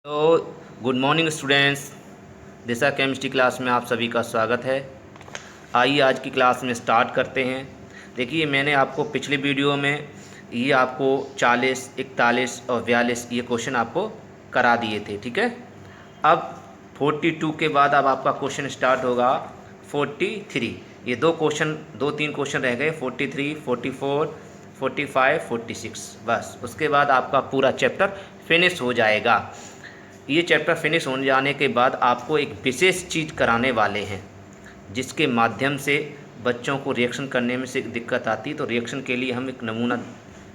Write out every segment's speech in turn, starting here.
तो good morning students, दिशा chemistry class में आप सभी का स्वागत है। आइए आज की क्लास में स्टार्ट करते हैं। देखिए, मैंने आपको पिछले वीडियो में ये आपको 40, 41 और 42 ये क्वेश्चन आपको करा दिए थे, ठीक है। अब 42 के बाद अब आपका क्वेश्चन स्टार्ट होगा 43। ये दो तीन क्वेश्चन रह गए, 43, 44, 45, 46। बस उसके बाद आपका पूरा चैप्टर फिनिश हो जाएगा। ये चैप्टर फिनिश हो जाने के बाद आपको एक विशेष चीज़ कराने वाले हैं, जिसके माध्यम से बच्चों को रिएक्शन करने में से दिक्कत आती है। तो रिएक्शन के लिए हम एक नमूना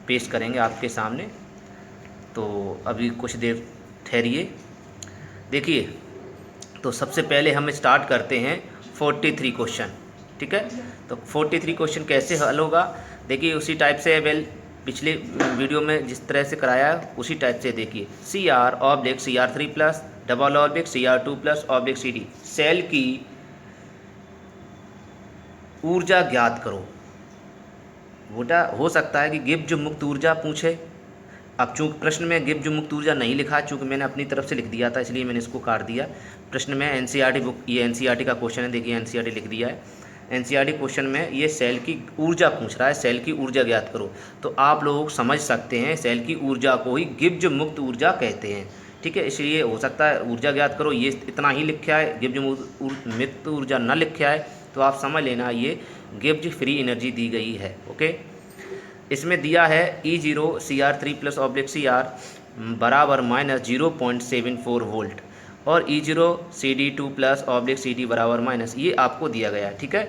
पेश करेंगे आपके सामने। तो अभी कुछ देर ठहरिए। देखिए, तो सबसे पहले हम स्टार्ट करते हैं 43 क्वेश्चन, ठीक है। तो 43 क्वेश्चन कैसे हल होगा, देखिए उसी टाइप से पिछले वीडियो में जिस तरह से कराया उसी टाइप से देखिए। CR/CR3 प्लस CR2+/CD सेल की ऊर्जा ज्ञात करो। बेटा हो सकता है कि गिब्ज मुक्त ऊर्जा पूछे। अब चूँकि प्रश्न में गिब्ज मुक्त ऊर्जा नहीं लिखा, चूँकि मैंने अपनी तरफ से लिख दिया था इसलिए मैंने इसको काट दिया। प्रश्न में NCERT बुक, ये NCERT का क्वेश्चन है, देखिए NCERT लिख दिया है। NCERT क्वेश्चन में ये सेल की ऊर्जा पूछ रहा है, सेल की ऊर्जा ज्ञात करो। तो आप लोग समझ सकते हैं सेल की ऊर्जा को ही गिब्ज मुक्त ऊर्जा कहते हैं, ठीक है। इसलिए हो सकता है ऊर्जा ज्ञात करो ये इतना ही लिखा है, गिब्ज मुक्त ऊर्जा न लिखा है तो आप समझ लेना ये गिब्ज फ्री एनर्जी दी गई है, ओके। इसमें दिया है E0CR3+/CR बराबर -0.74 वोल्ट और E0CD2+/CD बराबर माइनस, ये आपको दिया गया है, ठीक है।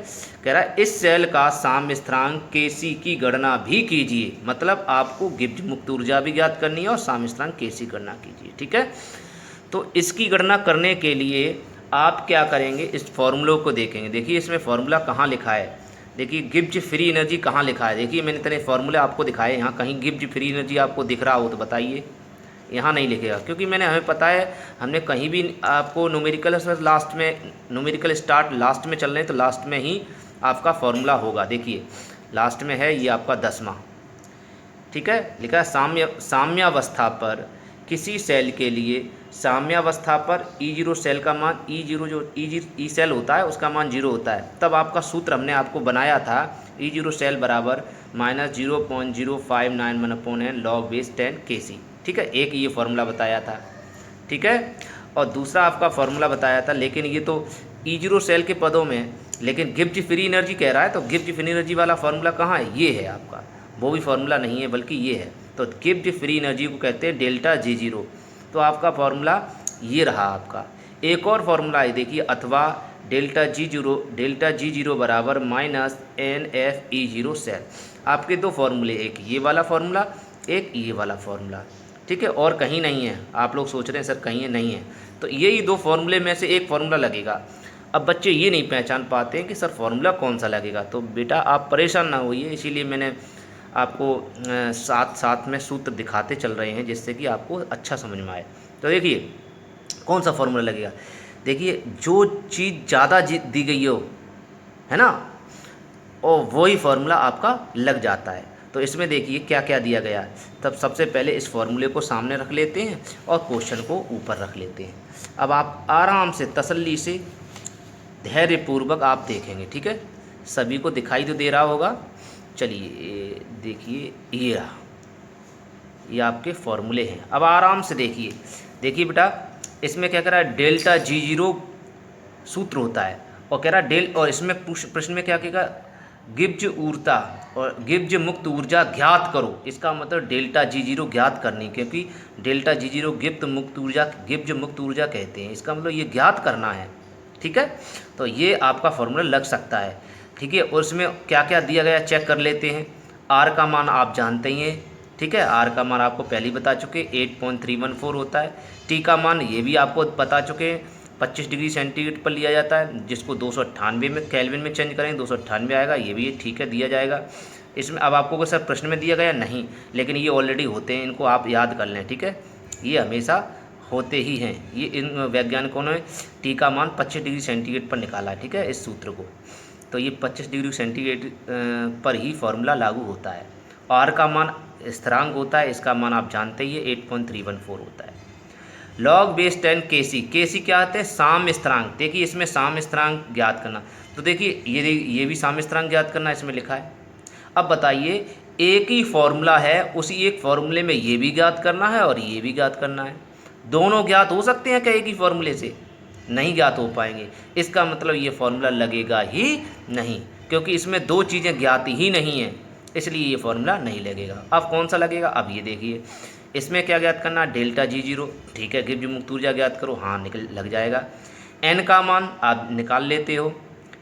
कह रहा है इस सेल का साम्य स्थिरांक Kc की गणना भी कीजिए। मतलब आपको गिब्ज मुक्त ऊर्जा भी ज्ञात करनी है और साम्य स्थिरांक Kc गणना कीजिए, ठीक है। तो इसकी गणना करने के लिए आप क्या करेंगे, इस फॉर्मूलों को देखेंगे। देखिए इसमें फॉर्मूला कहाँ लिखा है, देखिए गिब्ज फ्री एनर्जी कहाँ लिखा है। देखिए मैंने इतने फार्मूले आपको दिखाए, यहाँ कहीं गिब्ज फ्री एनर्जी आपको दिख रहा हो तो बताइए। यहाँ नहीं लिखेगा, क्योंकि हमें पता है हमने कहीं भी आपको न्यूमेरिकल लास्ट में, न्यूमेरिकल स्टार्ट लास्ट में चल रहे हैं तो लास्ट में ही आपका फॉर्मूला होगा। देखिए लास्ट में है ये आपका 10वां, ठीक है। लिखा है साम्यावस्था पर किसी सेल के लिए, साम्यावस्था पर E0 सेल का मान, E0 जो ई सेल होता है उसका मान 0 होता है। तब आपका सूत्र हमने आपको बनाया था E0 सेल बराबर -0.0591/n log base 10 Kc, ठीक है। एक ये फार्मूला बताया था, ठीक है। और दूसरा आपका फार्मूला बताया था, लेकिन ये तो E0 सेल के पदों में, लेकिन गिब्ज फ्री एनर्जी कह रहा है तो गिब्ज फ्री एनर्जी वाला फार्मूला कहाँ है, ये है आपका। वो भी फार्मूला नहीं है बल्कि ये है। तो गिब्ज फ्री एनर्जी को कहते हैं डेल्टा G0। तो आपका फार्मूला ये रहा आपका। एक और फार्मूला है देखिए, अथवा डेल्टा G0 बराबर -NFE0 सेल। आपके दो फार्मूले, एक ये वाला फार्मूला, एक ये वाला फार्मूला, ठीक है। और कहीं नहीं है। आप लोग सोच रहे हैं सर कहीं है, नहीं है। तो यही दो फार्मूले में से एक फार्मूला लगेगा। अब बच्चे ये नहीं पहचान पाते हैं कि सर फार्मूला कौन सा लगेगा। तो बेटा आप परेशान ना होइए, इसीलिए मैंने आपको साथ साथ में सूत्र दिखाते चल रहे हैं जिससे कि आपको अच्छा समझ में आए। तो देखिए कौन सा फार्मूला लगेगा, देखिए जो चीज़ ज़्यादा दी गई हो, है ना, और वही फार्मूला आपका लग जाता है। तो इसमें देखिए क्या क्या दिया गया है। तब सबसे पहले इस फार्मूले को सामने रख लेते हैं और क्वेश्चन को ऊपर रख लेते हैं। अब आप आराम से तसल्ली से धैर्यपूर्वक आप देखेंगे, ठीक है। सभी को दिखाई तो दे रहा होगा। चलिए देखिए ये आपके फॉर्मूले हैं। अब आराम से देखिए, देखिए बेटा इसमें क्या कह रहा है, डेल्टा G0 सूत्र होता है और कह रहा है और इसमें प्रश्न में क्या कहेगा, गिब्ज ऊर्जा और गिब्ज मुक्त ऊर्जा ज्ञात करो। इसका मतलब डेल्टा G0 ज्ञात करनी, क्योंकि डेल्टा G0 गिब्ज मुक्त ऊर्जा कहते हैं। इसका मतलब ये ज्ञात करना है, ठीक है। तो ये आपका फॉर्मूला लग सकता है, ठीक है। और उसमें क्या क्या दिया गया चेक कर लेते हैं। R का मान आप जानते ही हैं, ठीक है। R का मान आपको पहले ही बता चुके, 8.314 होता है। T का मान ये भी आपको बता चुके हैं, 25 डिग्री सेंटीग्रेड पर लिया जाता है, जिसको 298 में केल्विन में चेंज करेंगे 298 आएगा। ये भी ठीक है, दिया जाएगा। इसमें अब आपको सर प्रश्न में दिया गया नहीं, लेकिन ये ऑलरेडी होते हैं, इनको आप याद कर लें, ठीक है। ये हमेशा होते ही हैं। ये इन वैज्ञानिकों ने T का मान 25 डिग्री सेंटीग्रेड पर निकाला है, ठीक है, इस सूत्र को। तो ये 25 डिग्री सेंटीग्रेड पर ही फार्मूला लागू होता है। R का मान स्थिरांक होता है, इसका मान आप जानते ही है 8.314 होता है। log बेस 10 Kc, Kc क्या आते हैं साम्य स्थिरांक। देखिए इसमें साम्य स्थिरांक ज्ञात करना, तो देखिए ये भी साम्य स्थिरांक ज्ञात करना इसमें लिखा है। अब बताइए एक ही फॉर्मूला है, उसी एक फॉर्मूले में ये भी ज्ञात करना है और ये भी ज्ञात करना है। दोनों ज्ञात हो सकते हैं क्या एक ही फॉर्मूले से? नहीं ज्ञात हो पाएंगे। इसका मतलब ये फॉर्मूला लगेगा ही नहीं, क्योंकि इसमें दो चीज़ें ज्ञात ही नहीं है, इसलिए ये फॉर्मूला नहीं लगेगा। अब कौन सा लगेगा? अब ये देखिए इसमें क्या ज्ञात करना, डेल्टा G0, ठीक है। गिब्स मुक्त ऊर्जा ज्ञात करो, हाँ निकल लग जाएगा। एन का मान आप निकाल लेते हो,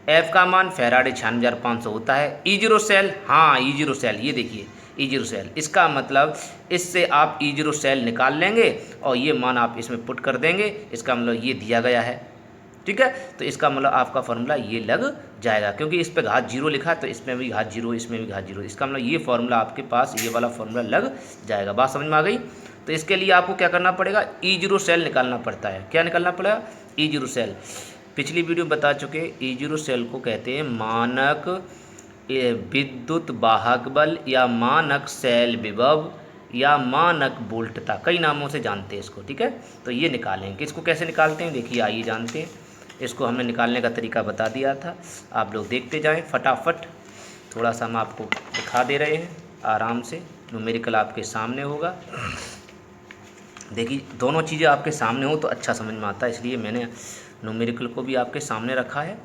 एफ का मान फैराडे 96,500 होता है। E0 सेल, हाँ E0 सेल, ये देखिए E0 सेल, इसका मतलब इससे आप E0 सेल निकाल लेंगे और ये मान आप इसमें पुट कर देंगे, इसका मतलब ये दिया गया है, ठीक है। तो इसका मतलब आपका फार्मूला ये लग जाएगा, क्योंकि इस पे घात 0 लिखा है तो इसमें भी घात 0, इसमें भी घात 0, इसका मतलब ये फार्मूला आपके पास ये वाला फार्मूला लग जाएगा। बात समझ में आ गई? तो इसके लिए आपको क्या करना पड़ेगा, E0 सेल निकालना पड़ता है। क्या निकालना पड़ेगा? E0 cell. पिछली वीडियो बता चुके, E0 सेल को कहते हैं मानक विद्युत वाहक बल या मानक सेल विभव या मानक वोल्टता, कई नामों से जानते हैं इसको, ठीक है। तो ये निकालेंगे, इसको कैसे निकालते हैं देखिए, आइए जानते हैं। इसको हमने निकालने का तरीका बता दिया था, आप लोग देखते जाएं फटाफट। थोड़ा सा हम आपको दिखा दे रहे हैं आराम से, न्यूमेरिकल आपके सामने होगा। देखिए दोनों चीज़ें आपके सामने हो तो अच्छा समझ में आता है, इसलिए मैंने न्यूमेरिकल को भी आपके सामने रखा है,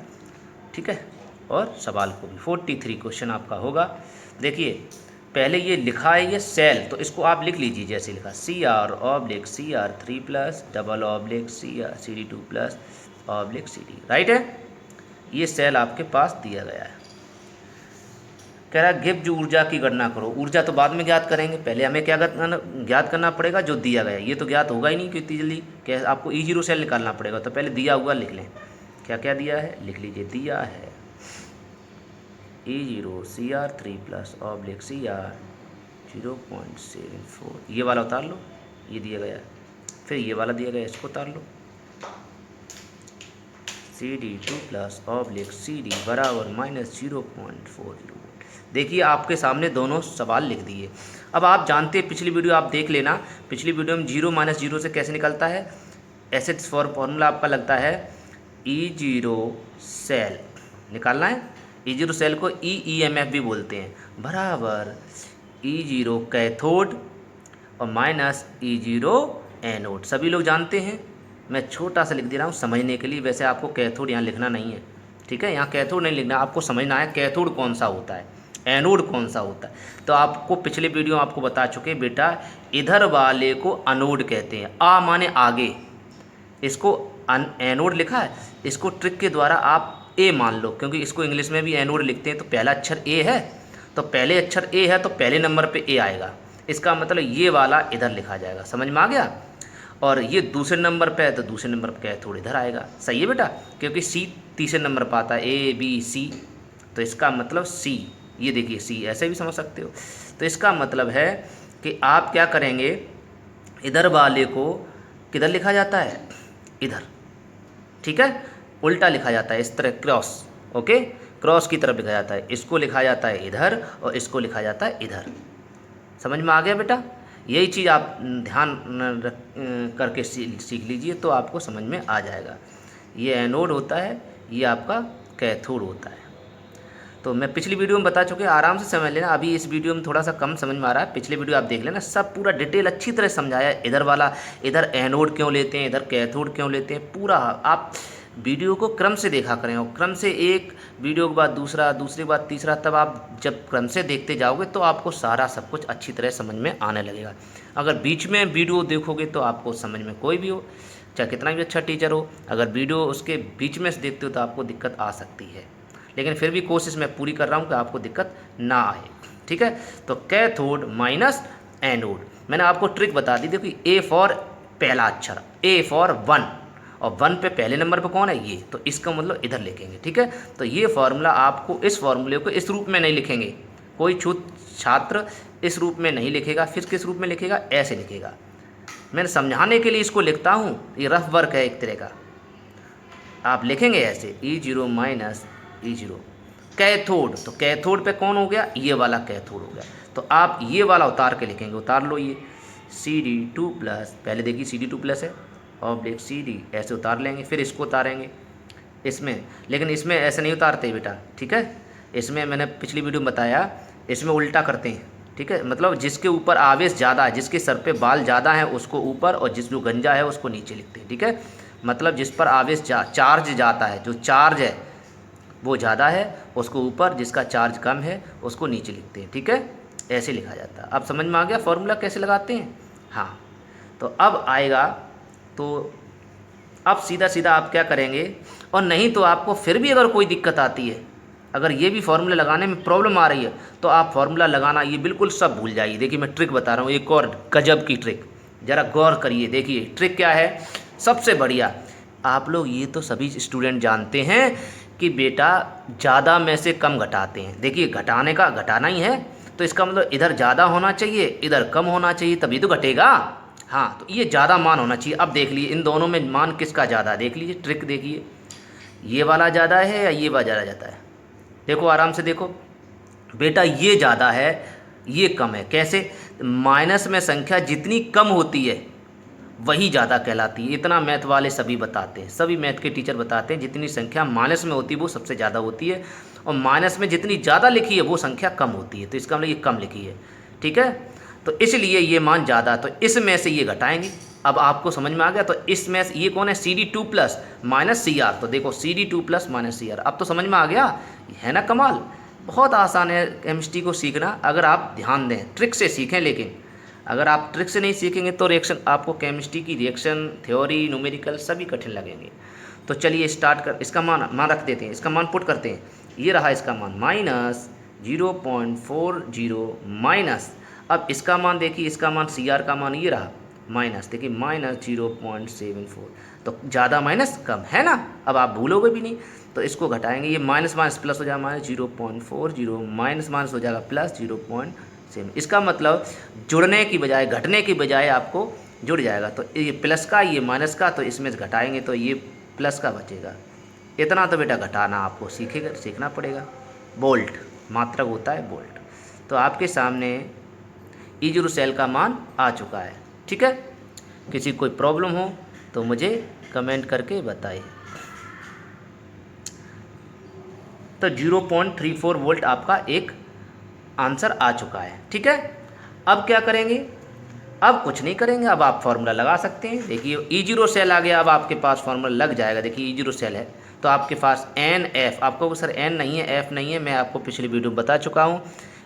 ठीक है, और सवाल को भी। 43 क्वेश्चन आपका होगा। देखिए पहले ये लिखा है ये सेल, तो इसको आप लिख लीजिए जैसे लिखा, CR/CR3+ double oblique CD2+ oblique CD, right है। ये सेल आपके पास दिया गया है। कह रहा है गिब्स ऊर्जा की गणना करो। ऊर्जा तो बाद में ज्ञात करेंगे, पहले हमें क्या ज्ञात करना पड़ेगा, जो दिया गया है। ये तो ज्ञात होगा ही नहीं इतनी जल्दी, क्या आपको E0 सेल निकालना पड़ेगा, तो पहले दिया हुआ लिख लें। क्या क्या दिया है लिख लीजिए, दिया है E0 CR3+ ऑब्लिक CR0.74, ये वाला उतार लो, ये दिया गया है। फिर ये वाला दिया गया, इसको उतार लो, CD2+ ऑब्लिक CD बराबर -0.40। देखिए आपके सामने दोनों सवाल लिख दिए। अब आप जानते हैं, पिछली वीडियो आप देख लेना, पिछली वीडियो में 0 - 0 से कैसे निकलता है। ऐसे फॉर्मूला आपका लगता है E0 सेल निकालना है। E0 सेल को EMF भी बोलते हैं, बराबर E0 कैथोड और -E0 एनोड, सभी लोग जानते हैं। मैं छोटा सा लिख दे रहा हूँ समझने के लिए, वैसे आपको कैथोड यहाँ लिखना नहीं है, ठीक है। यहाँ कैथोड नहीं लिखना, आपको समझना है कैथोड कौन सा होता है, एनोड कौन सा होता है। तो आपको पिछले वीडियो आपको बता चुके बेटा, इधर वाले को अनोड कहते हैं, आ माने आगे, इसको एनोड लिखा है, इसको ट्रिक के द्वारा आप ए मान लो, क्योंकि इसको इंग्लिश में भी एनोड लिखते हैं। तो पहला अक्षर ए है, तो पहले अक्षर ए है तो पहले नंबर पे ए आएगा, इसका मतलब ये वाला इधर लिखा जाएगा, समझ में आ गया। और ये दूसरे नंबर पे है तो दूसरे नंबर पे कैथोड इधर आएगा, सही है बेटा, क्योंकि सी तीसरे नंबर पर आता है, A B C, तो इसका मतलब सी, ये देखिए सी, ऐसे भी समझ सकते हो। तो इसका मतलब है कि आप क्या करेंगे, इधर वाले को किधर लिखा जाता है, इधर, ठीक है, उल्टा लिखा जाता है, इस तरह क्रॉस, ओके, क्रॉस की तरफ लिखा जाता है। इसको लिखा जाता है इधर और इसको लिखा जाता है इधर, समझ में आ गया बेटा। यही चीज़ आप ध्यान करके सीख लीजिए तो आपको समझ में आ जाएगा। ये एनोड होता है, ये आपका कैथोड होता है। तो मैं पिछली वीडियो में बता चुके, आराम से समझ लेना। अभी इस वीडियो में थोड़ा सा कम समझ में आ रहा है, पिछले वीडियो आप देख लेना, सब पूरा डिटेल अच्छी तरह समझाया है। इधर वाला, इधर एनोड क्यों लेते हैं, इधर कैथोड क्यों लेते हैं, पूरा आप वीडियो को क्रम से देखा करें, और क्रम से एक वीडियो के बाद दूसरा, दूसरे के बाद तीसरा, तब आप जब क्रम से देखते जाओगे तो आपको सारा सब कुछ अच्छी तरह समझ में आने लगेगा। अगर बीच में वीडियो देखोगे तो आपको समझ में, कोई भी हो चाहे कितना भी अच्छा टीचर हो, अगर वीडियो उसके बीच में से देखते हो तो आपको दिक्कत आ सकती है। लेकिन फिर भी कोशिश मैं पूरी कर रहा हूँ कि आपको दिक्कत ना आए, ठीक है। तो कैथोड माइनस एनोड, मैंने आपको ट्रिक बता दी। देखिए ए फॉर पहला अक्षर, ए फॉर 1, और 1 पे पहले नंबर पे कौन है, ये, तो इसका मतलब इधर लिखेंगे, ठीक है। तो ये फार्मूला आपको, इस फार्मूले को इस रूप में नहीं लिखेंगे, कोई छात्र इस रूप में नहीं लिखेगा, फिर किस रूप में लिखेगा, ऐसे लिखेगा। मैंने समझाने के लिए इसको लिखता हूँ, ये रफ वर्क है एक तरह का। आप लिखेंगे ऐसे E0 माइनस E0 कैथोड, तो कैथोड पे कौन हो गया, ये वाला कैथोड हो गया। तो आप ये वाला उतार के लिखेंगे, उतार लो ये CD2+, पहले देखिए CD2+ है, ऑब्लिक CD ऐसे उतार लेंगे, फिर इसको उतारेंगे इसमें, लेकिन इसमें ऐसे नहीं उतारते बेटा, ठीक है। इसमें मैंने पिछली वीडियो में बताया, इसमें उल्टा करते हैं, ठीक है। मतलब जिसके ऊपर आवेश ज़्यादा है, जिसके सर पे बाल ज़्यादा है उसको ऊपर, और जिस जो गंजा है उसको नीचे लिखते हैं, ठीक है। मतलब जिस पर आवेश चार्ज जाता है, जो चार्ज है वो ज़्यादा है उसको ऊपर, जिसका चार्ज कम है उसको नीचे लिखते हैं, ठीक है। ऐसे लिखा जाता है। अब समझ में आ गया फॉर्मूला कैसे लगाते हैं। हाँ, तो अब आएगा, तो अब सीधा सीधा आप क्या करेंगे, और नहीं तो आपको फिर भी अगर कोई दिक्कत आती है, अगर ये भी फार्मूला लगाने में प्रॉब्लम आ रही है, तो आप फार्मूला लगाना ये बिल्कुल सब भूल जाइए। देखिए मैं ट्रिक बता रहा हूँ, एक और गजब की ट्रिक, ज़रा गौर करिए। देखिए ट्रिक क्या है, सबसे बढ़िया। आप लोग ये तो सभी स्टूडेंट जानते हैं कि बेटा ज़्यादा में से कम घटाते हैं। देखिए घटाने का घटाना ही है, तो इसका मतलब इधर ज़्यादा होना चाहिए, इधर कम होना चाहिए, तभी तो घटेगा। हाँ, तो ये ज़्यादा मान होना चाहिए। अब देख लीजिए इन दोनों में मान किसका ज़्यादा, देख लीजिए ट्रिक देखिए, ये वाला ज़्यादा है या ये वाला ज़्यादा जाता है। देखो आराम से देखो बेटा, ये ज़्यादा है ये कम है। कैसे? माइनस में संख्या जितनी कम होती है वही ज़्यादा कहलाती है। इतना मैथ वाले सभी बताते हैं, सभी मैथ के टीचर बताते हैं जितनी संख्या माइनस में होती है वो सबसे ज़्यादा होती है, और माइनस में जितनी ज़्यादा लिखी है वो संख्या कम होती है। तो इसका मतलब ये कम लिखी है, ठीक है। तो इसलिए ये मान ज़्यादा, तो इसमें से ये घटाएंगे। अब आपको समझ में आ गया। तो इसमें ये कौन है, CD2 प्लस माइनस CR। तो देखो CD2 प्लस माइनस CR, अब तो समझ में आ गया है ना। कमाल, बहुत आसान है केमिस्ट्री को सीखना, अगर आप ध्यान दें, ट्रिक से सीखें। लेकिन अगर आप ट्रिक से नहीं सीखेंगे तो रिएक्शन, आपको केमिस्ट्री की रिएक्शन थ्योरी न्यूमेरिकल सभी कठिन लगेंगे। तो चलिए स्टार्ट कर, इसका मान रख देते हैं, इसका मान पुट करते हैं। ये रहा इसका मान -0.40 माइनस, अब इसका मान देखिए, इसका मान CR का मान ये रहा माइनस, देखिए -0.74। तो ज़्यादा माइनस कम है ना, अब आप भूलोगे भी नहीं। तो इसको घटाएंगे, ये माइनस माइनस प्लस हो जाएगा, -0.40 माइनस माइनस हो जाएगा प्लस 0.7। इसका मतलब जुड़ने की बजाय, घटने की बजाय आपको जुड़ जाएगा। तो ये प्लस का, ये माइनस का, तो इसमें घटाएंगे तो ये प्लस का बचेगा। इतना तो बेटा घटाना आपको सीखना पड़ेगा। बोल्ट मात्रक होता है बोल्ट। तो आपके सामने E0 सेल का मान आ चुका है, ठीक है। किसी कोई प्रॉब्लम हो तो मुझे कमेंट करके बताइए। तो 0.34 वोल्ट आपका एक आंसर आ चुका है, ठीक है। अब क्या करेंगे, अब कुछ नहीं करेंगे, अब आप फार्मूला लगा सकते हैं। देखिए E0 सेल आ गया, अब आपके पास फार्मूला लग जाएगा। देखिए E0 सेल है तो आपके पास NF, आपको सर N नहीं है, F नहीं है, मैं आपको पिछली वीडियो बता चुका हूँ।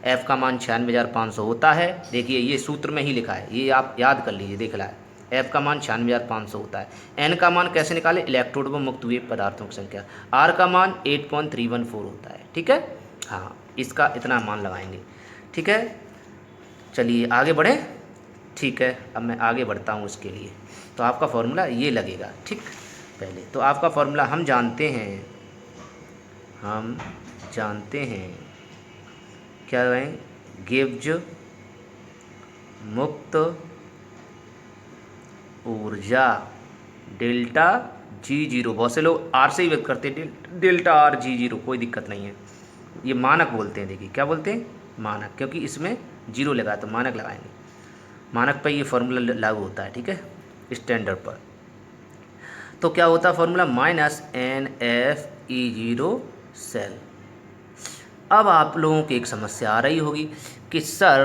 F का मान 96,500 होता है। देखिए ये सूत्र में ही लिखा है, ये आप याद कर लीजिए, देख ला। F का मान 96,500 होता है। N का मान कैसे निकाले, इलेक्ट्रोड में मुक्त हुए पदार्थों की संख्या। R का मान 8.314 होता है, ठीक है। हाँ, इसका इतना मान लगाएंगे, ठीक है। चलिए आगे बढ़ें, ठीक है। अब मैं आगे बढ़ता हूँ उसके लिए। तो आपका फॉर्मूला ये लगेगा, ठीक। पहले तो आपका फॉर्मूला हम जानते हैं क्या है, गिब्ज मुक्त ऊर्जा डेल्टा G0। बहुत से लोग R से ही व्यक्त करते हैं, डेल्टा R G0, कोई दिक्कत नहीं है। ये मानक बोलते हैं, देखिए क्या बोलते हैं, मानक, क्योंकि इसमें 0 लगा तो मानक लगाएंगे। मानक पर ये फार्मूला लागू होता है, ठीक है, स्टैंडर्ड पर। तो क्या होता है फार्मूला, -NF सेल। अब आप लोगों की एक समस्या आ रही होगी कि सर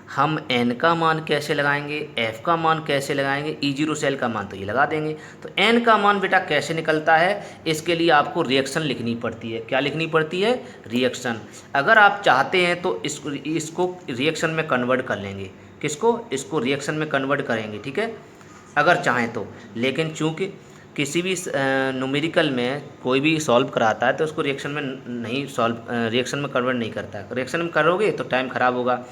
हम N का मान कैसे लगाएंगे, F का मान कैसे लगाएंगे, E0 सेल का मान तो ये लगा देंगे। तो N का मान बेटा कैसे निकलता है, इसके लिए आपको रिएक्शन लिखनी पड़ती है। क्या लिखनी पड़ती है, रिएक्शन। अगर आप चाहते हैं तो इसको रिएक्शन में कन्वर्ट कर लेंगे। किसको, इसको रिएक्शन में कन्वर्ट करेंगे, ठीक है, अगर चाहें तो। लेकिन चूँकि किसी भी न्यूमेरिकल में कोई भी सॉल्व कराता है तो उसको रिएक्शन में रिएक्शन में कन्वर्ट नहीं करता है। रिएक्शन में करोगे तो टाइम ख़राब होगा।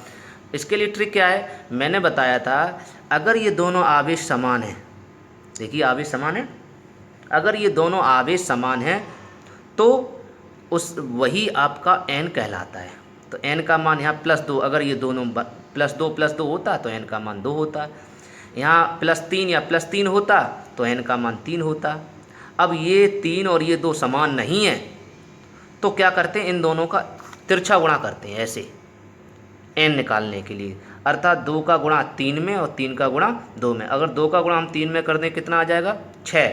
इसके लिए ट्रिक क्या है, मैंने बताया था, अगर ये दोनों आवेश समान हैं, देखिए आवेश समान है, अगर ये दोनों आवेश समान हैं तो वही आपका N कहलाता है। तो N का मान यहाँ +2, अगर ये दोनों +2 होता तो N का मान 2 होता। यहाँ +3 या +3 होता तो N का मान 3 होता। अब ये 3 और ये 2 समान नहीं है तो क्या करते हैं, इन दोनों का तिरछा गुणा करते हैं ऐसे N निकालने के लिए। अर्थात 2 का गुणा 3 में और 3 का गुणा 2 में। अगर 2 का गुणा हम 3 में कर दें कितना आ जाएगा 6,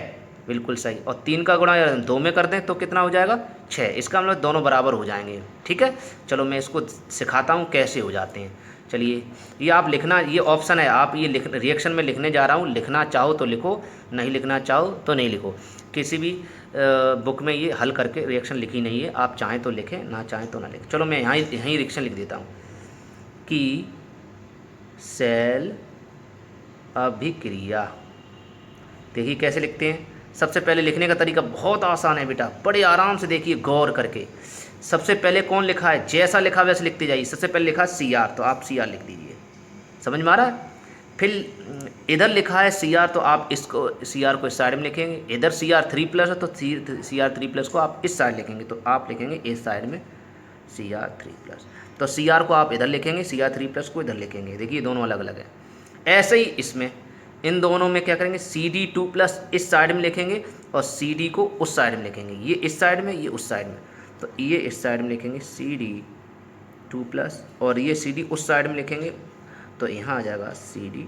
बिल्कुल सही। और 3 का गुणा अगर 2 में कर दें तो कितना हो जाएगा 6। इसका मतलब दोनों बराबर हो जाएंगे। ठीक है, चलो मैं इसको सिखाता हूँ कैसे हो जाते हैं। चलिए ये आप लिखना, ये ऑप्शन है, आप ये लिख रिएक्शन में लिखने जा रहा हूँ, लिखना चाहो तो लिखो, नहीं लिखना चाहो तो नहीं लिखो। किसी भी बुक में ये हल करके रिएक्शन लिखी नहीं है, आप चाहें तो लिखें, ना चाहें तो ना लिखें। चलो मैं यहीं रिएक्शन लिख देता हूँ कि सेल अभिक्रिया। देखिए कैसे लिखते हैं। सबसे पहले लिखने का तरीका बहुत आसान है बेटा, बड़े आराम से देखिए गौर करके। सबसे पहले कौन लिखा है, जैसा लिखा वैसे लिखते जाइए। सबसे पहले लिखा है CR, तो आप CR लिख दीजिए, समझ में आ रहा है। फिर इधर लिखा है CR, तो आप इसको CR को इस साइड में लिखेंगे। इधर CR3+ है तो CR3+ को आप इस साइड लिखेंगे, तो आप लिखेंगे इस साइड में CR3+। तो CR को आप इधर लिखेंगे, CR3+ को इधर लिखेंगे। देखिए दोनों अलग अलग है। ऐसे ही इसमें इन दोनों में क्या करेंगे, CD2+ इस साइड में लिखेंगे और CD को उस साइड में लिखेंगे। ये इस साइड में, ये उस साइड में, तो ये इस साइड में लिखेंगे CD2+ और ये CD उस साइड में लिखेंगे, तो यहाँ आ जाएगा CD+।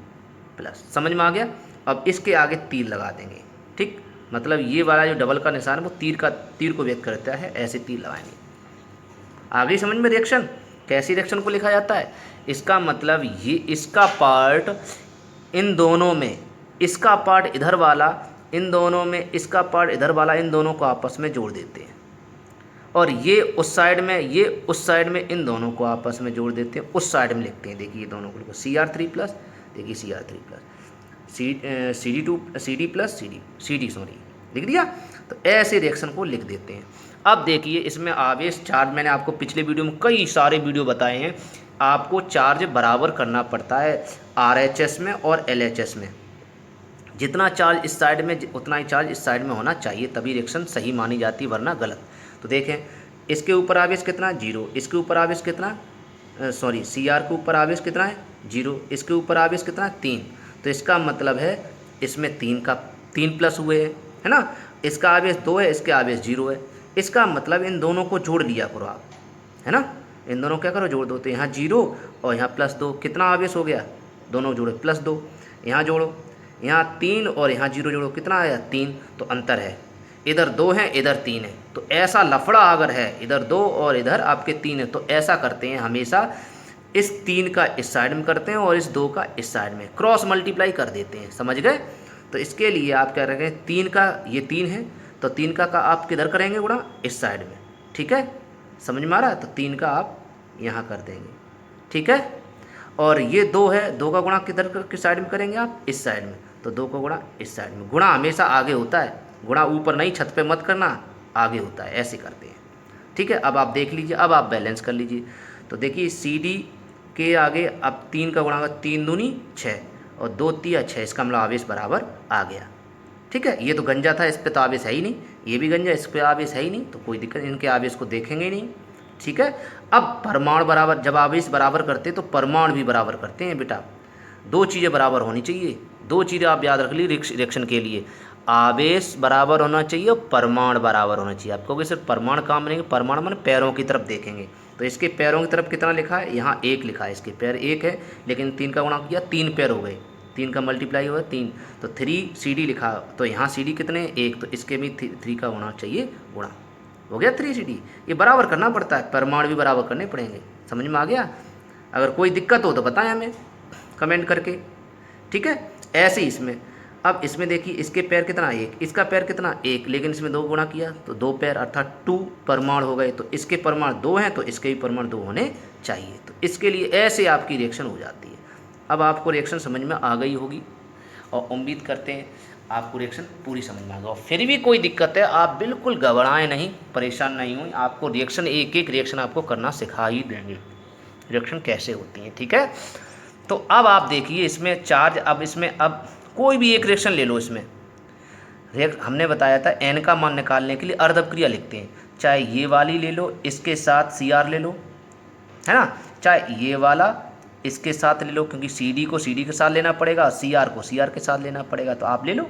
समझ में आ गया। अब इसके आगे तीर लगा देंगे। ठीक, मतलब ये वाला जो डबल का निशान है वो तीर को व्यक्त करता है, ऐसे तीर लगाएंगे। आगे समझ में रिएक्शन, कैसी रिएक्शन को लिखा जाता है। इसका मतलब ये इसका पार्ट इन दोनों में, इसका पार्ट इधर वाला इन दोनों में, इसका पार्ट इधर वाला, इन दोनों को आपस में जोड़ देते हैं। और ये उस साइड में, ये उस साइड में, इन दोनों को आपस में जोड़ देते हैं, उस साइड में लिखते हैं। देखिए दोनों को CR3+, देखिए CR3+, CD सॉरी लिख दिया। तो ऐसे रिएक्शन को लिख देते हैं। अब देखिए इसमें आवेश चार्ज, मैंने आपको पिछले वीडियो में कई सारे वीडियो बताए हैं, आपको चार्ज बराबर करना पड़ता है RHS में और LHS में। जितना चार्ज इस साइड में उतना ही चार्ज इस साइड में होना चाहिए, तभी रिएक्शन सही मानी जाती है, वरना गलत। तो देखें इसके ऊपर आवेश कितना 0, इसके ऊपर आवेश कितना CR के ऊपर आवेश कितना है 0, इसके ऊपर आवेश कितना 3। तो इसका मतलब है इसमें 3+ हुए है ना। इसका आवेश 2 है, इसके आवेश 0 है। इसका मतलब इन दोनों को जोड़ लिया करो आप, है ना। इन दोनों क्या करो, जोड़ दो। तो यहाँ 0 और यहाँ +2, कितना आवेश हो गया, दोनों जोड़े +2। यहाँ जोड़ो, यहाँ 3 और यहाँ 0 जोड़ो, कितना आया 3। तो अंतर है, इधर 2 है इधर 3 है। तो ऐसा लफड़ा अगर है, इधर 2 और इधर आपके 3 है, तो ऐसा करते हैं हमेशा, इस 3 का इस साइड में करते हैं और इस 2 का इस साइड में, क्रॉस मल्टीप्लाई कर देते हैं। समझ गए। तो इसके लिए आप क्या करेंगे, 3 का ये 3 है, तो 3 का आप किधर करेंगे गुणा, इस साइड में। ठीक है, समझ में आ रहा है। तो 3 का आप यहाँ कर देंगे। ठीक है, और ये 2 है, 2 का गुणा किधर किस साइड में करेंगे आप, इस साइड में। तो 2 का गुणा इस साइड में। गुणा हमेशा आगे होता है, गुणा ऊपर नहीं, छत पे मत करना, आगे होता है, ऐसे करते हैं। ठीक है, अब आप देख लीजिए, अब आप बैलेंस कर लीजिए। तो देखिए CD के आगे अब 3 का गुणा, 3 दूनी 6 और 2 तिया 6, इसका मतलब आवेश बराबर आ गया। ठीक है, ये तो गंजा था, इस पे तो आवेश है ही नहीं, ये भी गंजा, इस पे आवेश है ही नहीं, तो कोई दिक्कत, इनके आवेश को देखेंगे ही नहीं। ठीक है, अब परमाणु बराबर, जब आवेश बराबर करते तो परमाणु भी बराबर करते हैं बेटा। 2 चीज़ें बराबर होनी चाहिए, 2 चीज़ें आप याद रख ली रिएक्शन के लिए, आवेश बराबर होना चाहिए और परमाणु बराबर होना चाहिए। आपको सिर्फ परमाणु काम नहीं, परमाणु माने पैरों की तरफ देखेंगे। तो इसके पैरों की तरफ कितना लिखा है, यहाँ 1 लिखा है, इसके पैर 1 है, लेकिन 3 का गुणा किया, 3 पैर हो गए, 3 का मल्टीप्लाई हुआ 3, तो 3 CD लिखा, तो यहाँ CD कितने 1, तो इसके भी 3 का होना चाहिए गुणा, हो गया 3 CD। ये बराबर करना पड़ता है, परमाणु भी बराबर करने पड़ेंगे। समझ में आ गया। अगर कोई दिक्कत हो तो बताएं हमें कमेंट करके। ठीक है, ऐसे ही इसमें, अब इसमें देखिए इसके पैर कितना 1, इसका पैर कितना 1, लेकिन इसमें 2 गुणा किया तो 2 पैर अर्थात 2 परमाणु हो गए। तो इसके परमाणु 2 हैं, तो इसके भी परमाणु 2 होने चाहिए। तो इसके लिए ऐसे आपकी रिएक्शन हो जाती है। अब आपको रिएक्शन समझ में आ गई होगी और उम्मीद करते हैं आपको रिएक्शन पूरी समझ में आ गई। और फिर भी कोई दिक्कत है, आप बिल्कुल घबराएं नहीं, परेशान नहीं हुई, आपको रिएक्शन एक एक रिएक्शन आपको करना सिखा ही देंगे, रिएक्शन कैसे होती हैं। ठीक है, तो अब आप देखिए इसमें चार्ज, अब इसमें अब कोई भी एक रिएक्शन ले लो। इसमें हमने बताया था n का मान निकालने के लिए अर्धक्रिया लिखते हैं, चाहे ये वाली ले लो, इसके साथ CR ले लो, है ना, चाहे ये वाला इसके साथ ले लो, क्योंकि CD को CD के साथ लेना पड़ेगा, CR को CR के साथ लेना पड़ेगा, तो आप ले लो।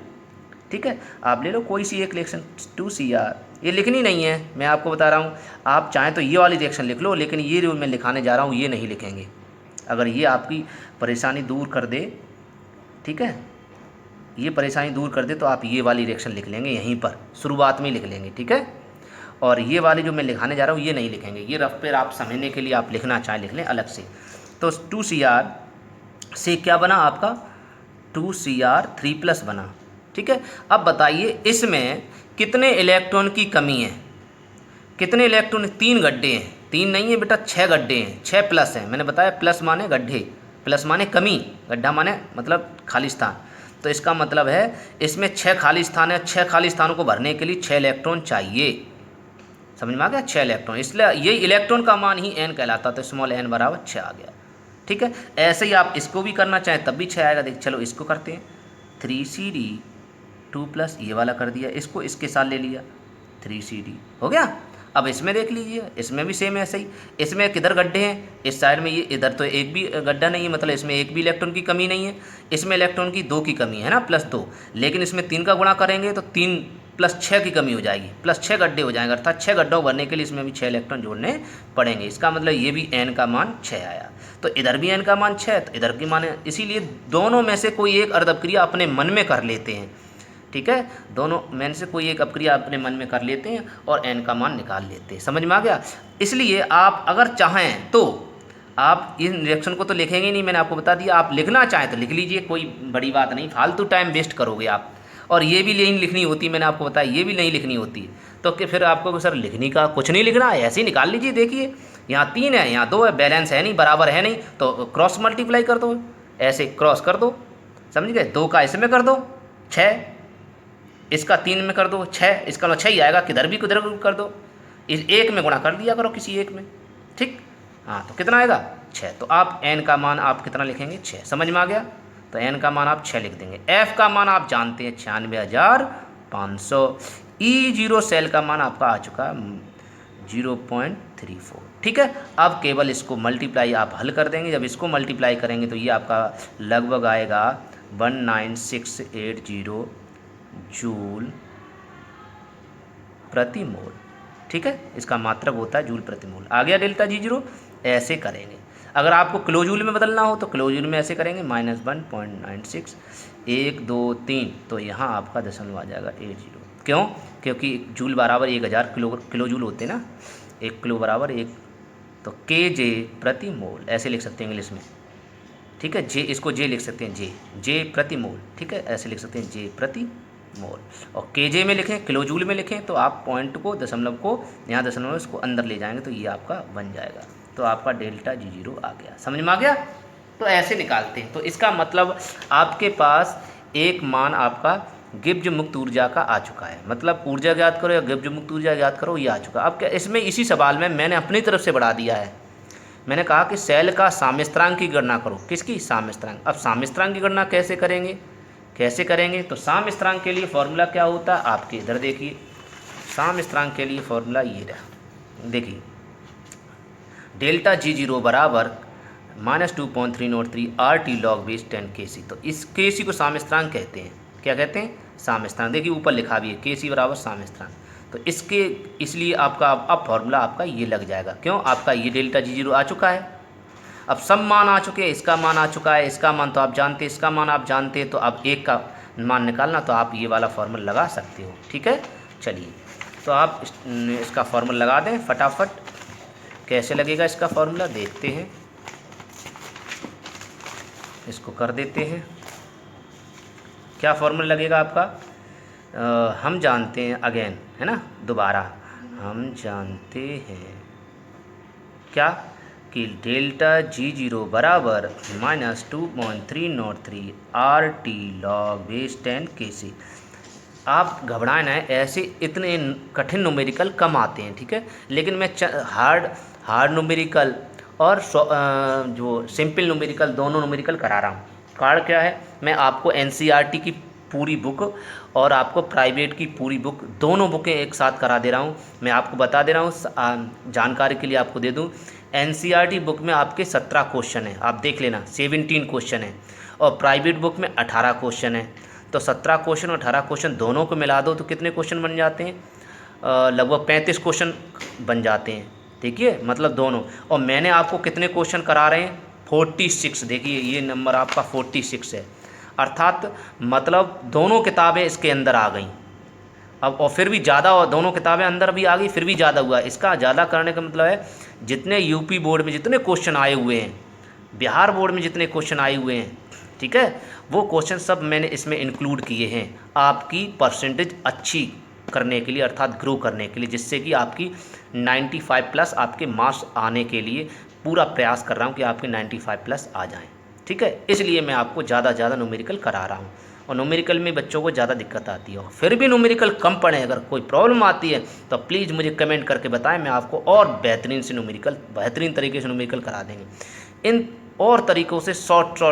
ठीक है, आप ले लो कोई सी एक रिएक्शन 2CR, ये लिखनी नहीं है, मैं आपको बता रहा हूँ। आप चाहें तो ये वाली रिएक्शन लिख लो, लेकिन ये जो मैं लिखाने जा रहा हूँ ये नहीं लिखेंगे। अगर ये आपकी परेशानी दूर कर दे, ठीक है, ये परेशानी दूर कर दे तो आप ये वाली रिएक्शन लिख लेंगे, यहीं पर शुरुआत में लिख लेंगे, ठीक है। और ये वाली जो मैं लिखाने जा रहा हूँ ये नहीं लिखेंगे, ये रफ पे आप समझने के लिए आप लिखना चाहें लिख लें अलग से। तो 2Cr से क्या बना आपका 2Cr3+ बना, ठीक है। अब बताइए इसमें कितने इलेक्ट्रॉन की कमी है, कितने इलेक्ट्रॉन, 3 गड्ढे हैं, 3 नहीं है बेटा 6 गड्ढे हैं, 6+ हैं, मैंने बताया प्लस माने गड्ढे, प्लस माने कमी, गड्ढा माने मतलब खाली स्थान। तो इसका मतलब है इसमें 6 खाली स्थान है, 6 खाली स्थानों को भरने के लिए 6 इलेक्ट्रॉन चाहिए, समझ में आ गया, 6 इलेक्ट्रॉन, इसलिए ये इलेक्ट्रॉन का मान ही n कहलाता, तो स्मॉल n बराबर 6 आ गया, ठीक है। ऐसे ही आप इसको भी करना चाहें तब भी 6 आएगा। देख चलो इसको करते हैं, 3Cd2+, ये वाला कर दिया, इसको इसके साथ ले लिया 3Cd हो गया। अब इसमें देख लीजिए, इसमें भी सेम ऐसे ही, इसमें किधर गड्ढे हैं, इस साइड में, ये इधर तो एक भी गड्ढा नहीं है, मतलब इसमें एक भी इलेक्ट्रॉन की कमी नहीं है, इसमें इलेक्ट्रॉन की 2 की कमी है ना, +2, लेकिन इसमें 3 का गुणा करेंगे तो 3 + 6 की कमी हो जाएगी, +6 गड्ढे हो जाएंगे, अर्थात 6 गड्ढों भरने के लिए इसमें भी 6 इलेक्ट्रॉन जोड़ने पड़ेंगे। इसका मतलब ये भी n का मान 6 आया, तो इधर भी n का मान 6, तो इधर की मान, इसीलिए दोनों में से कोई एक अर्ध अपक्रिया अपने मन में कर लेते हैं, ठीक है, दोनों में से कोई एक अपक्रिया अपने मन में कर लेते हैं और n का मान निकाल लेते हैं, समझ में आ गया। इसलिए आप अगर चाहें तो आप इन रिएक्शन को तो लिखेंगे नहीं, मैंने आपको बता दिया, आप लिखना चाहें तो लिख लीजिए, कोई बड़ी बात नहीं, फालतू टाइम वेस्ट करोगे आप। और ये भी नहीं लिखनी होती, मैंने आपको बताया ये भी नहीं लिखनी होती, तो कि फिर आपको सर लिखने का कुछ नहीं लिखना है, ऐसे ही निकाल लीजिए। देखिए यहाँ 3 है, यहाँ 2 है, बैलेंस है नहीं, बराबर है नहीं, तो क्रॉस मल्टीप्लाई कर दो, ऐसे क्रॉस कर दो, समझ गए, 2 का इसमें कर दो 6, इसका 3 में कर दो 6, इसका 6 ही आएगा, किधर भी कर दो, इस एक में गुणा कर दिया करो किसी एक में, ठीक, हाँ, तो कितना आएगा 6। तो आप n का मान आप कितना लिखेंगे 6, समझ में आ गया, तो n का मान आप 6 लिख देंगे। f का मान आप जानते हैं 96,500, E0 सेल का मान आपका आ चुका 0.34, ठीक है। अब केवल इसको मल्टीप्लाई आप हल कर देंगे, जब इसको मल्टीप्लाई करेंगे तो ये आपका लगभग आएगा 19680 जूल प्रति मोल, ठीक है, इसका मात्रक होता है जूल प्रति मोल। आ गया डेल्टा G0, ऐसे करेंगे। अगर आपको किलो जूल में बदलना हो तो किलो जूल में ऐसे करेंगे, -1.96 1 2 3, तो यहाँ आपका दशमलव आ जाएगा 80, क्यों, क्योंकि जूल बराबर 1000 किलो जूल होते ना, 1 किलो बराबर 1, तो kJ प्रति मोल ऐसे लिख सकते हैं इंग्लिश में, ठीक है, जे, इसको जे लिख सकते हैं, जे प्रति मोल, ठीक है, ऐसे लिख सकते हैं जे प्रति मोल। और केजे में लिखें, किलो जूल में लिखें तो आप पॉइंट को, दशमलव को, यहाँ दशमलव इसको अंदर ले जाएंगे तो ये आपका बन जाएगा, तो आपका डेल्टा G0 आ गया, समझ में आ गया। तो ऐसे निकालते हैं, तो इसका मतलब आपके पास एक मान आपका गिब्ज मुक्त ऊर्जा का आ चुका है, मतलब ऊर्जा ज्ञात करो या गिब्ज मुक्त ऊर्जा ज्ञात करो, ये आ चुका। अब क्या इसमें इसी सवाल में मैंने अपनी तरफ से बढ़ा दिया है, मैंने कहा कि सेल का साम्यस्थिरांक की गणना करो, किसकी, साम्यस्थिरांक। अब साम्यस्थिरांक की गणना कैसे करेंगे, तो साम्यस्थिरांक के लिए फॉर्मूला क्या होता है, आपके इधर देखिए, साम्यस्थिरांक के लिए फॉर्मूला ये रहा, देखिए डेल्टा G0 बराबर -2.303 RT log base 10 Kc, तो इस Kc को साम्यस्थिरांक कहते हैं, क्या कहते हैं, साम्यस्थिरांक। देखिए ऊपर लिखा भी है Kc बराबर साम्यस्थिरांक, तो इसके इसलिए आपका अब फॉर्मूला आपका ये लग जाएगा, क्यों, आपका ये डेल्टा G0 आ चुका है, अब सब मान आ चुके हैं, इसका मान आ चुका है, इसका मान तो आप जानते हैं, इसका मान आप जानते हैं, तो अब एक का मान निकालना, तो आप ये वाला फॉर्मूला लगा सकते हो, ठीक है। चलिए तो आप इसका फॉर्मूला लगा दें फटाफट, कैसे लगेगा इसका फॉर्मूला देखते हैं, इसको कर देते हैं। क्या फॉर्मूला लगेगा आपका, हम जानते हैं, अगेन है ना, दोबारा हम जानते हैं क्या, कि डेल्टा G0 बराबर -2.303 RT log base 10 Kc। आप घबराएं ना, ऐसे इतने कठिन न्यूमेरिकल कम आते हैं, ठीक है, लेकिन मैं हार्ड न्यूमेरिकल और जो सिंपल न्यूमेरिकल दोनों न्यूमेरिकल करा रहा हूँ। कारण क्या है, मैं आपको NCERT की पूरी बुक और आपको प्राइवेट की पूरी बुक, दोनों बुकें एक साथ करा दे रहा हूँ। मैं आपको बता दे रहा हूँ, जानकारी के लिए आपको दे दूँ, NCERT बुक में आपके 17 क्वेश्चन हैं, आप देख लेना, 17 क्वेश्चन है, और प्राइवेट बुक में 18 क्वेश्चन है। तो 17 क्वेश्चन और 18 क्वेश्चन दोनों को मिला दो तो कितने क्वेश्चन बन जाते हैं, लगभग 35 क्वेश्चन बन जाते हैं, देखिए, मतलब दोनों। और मैंने आपको कितने क्वेश्चन करा रहे हैं, 46, देखिए ये नंबर आपका 46 है, अर्थात मतलब दोनों किताबें इसके अंदर आ गई। अब और फिर भी ज़्यादा, और दोनों किताबें अंदर भी आ गई, फिर भी ज़्यादा हुआ। इसका ज़्यादा करने का मतलब है जितने यूपी बोर्ड में जितने क्वेश्चन आए हुए हैं, बिहार बोर्ड में जितने क्वेश्चन आए हुए हैं, ठीक है, वो क्वेश्चन सब मैंने इसमें इंक्लूड किए हैं आपकी परसेंटेज अच्छी करने के लिए, अर्थात ग्रो करने के लिए, जिससे कि आपकी 95 प्लस आपके मार्क्स आने के लिए पूरा प्रयास कर रहा हूँ कि आपके 95 प्लस आ जाएँ। ठीक है, इसलिए मैं आपको ज़्यादा न्यूमेरिकल करा रहा हूँ। और न्यूमेरिकल में बच्चों को ज़्यादा दिक्कत आती है, फिर भी न्यूमेरिकल कम पढ़ें, अगर कोई प्रॉब्लम आती है तो प्लीज़ मुझे कमेंट करके बताएं, मैं आपको और बेहतरीन तरीके से न्यूमेरिकल करा देंगे। इन और तरीक़ों से शॉर्ट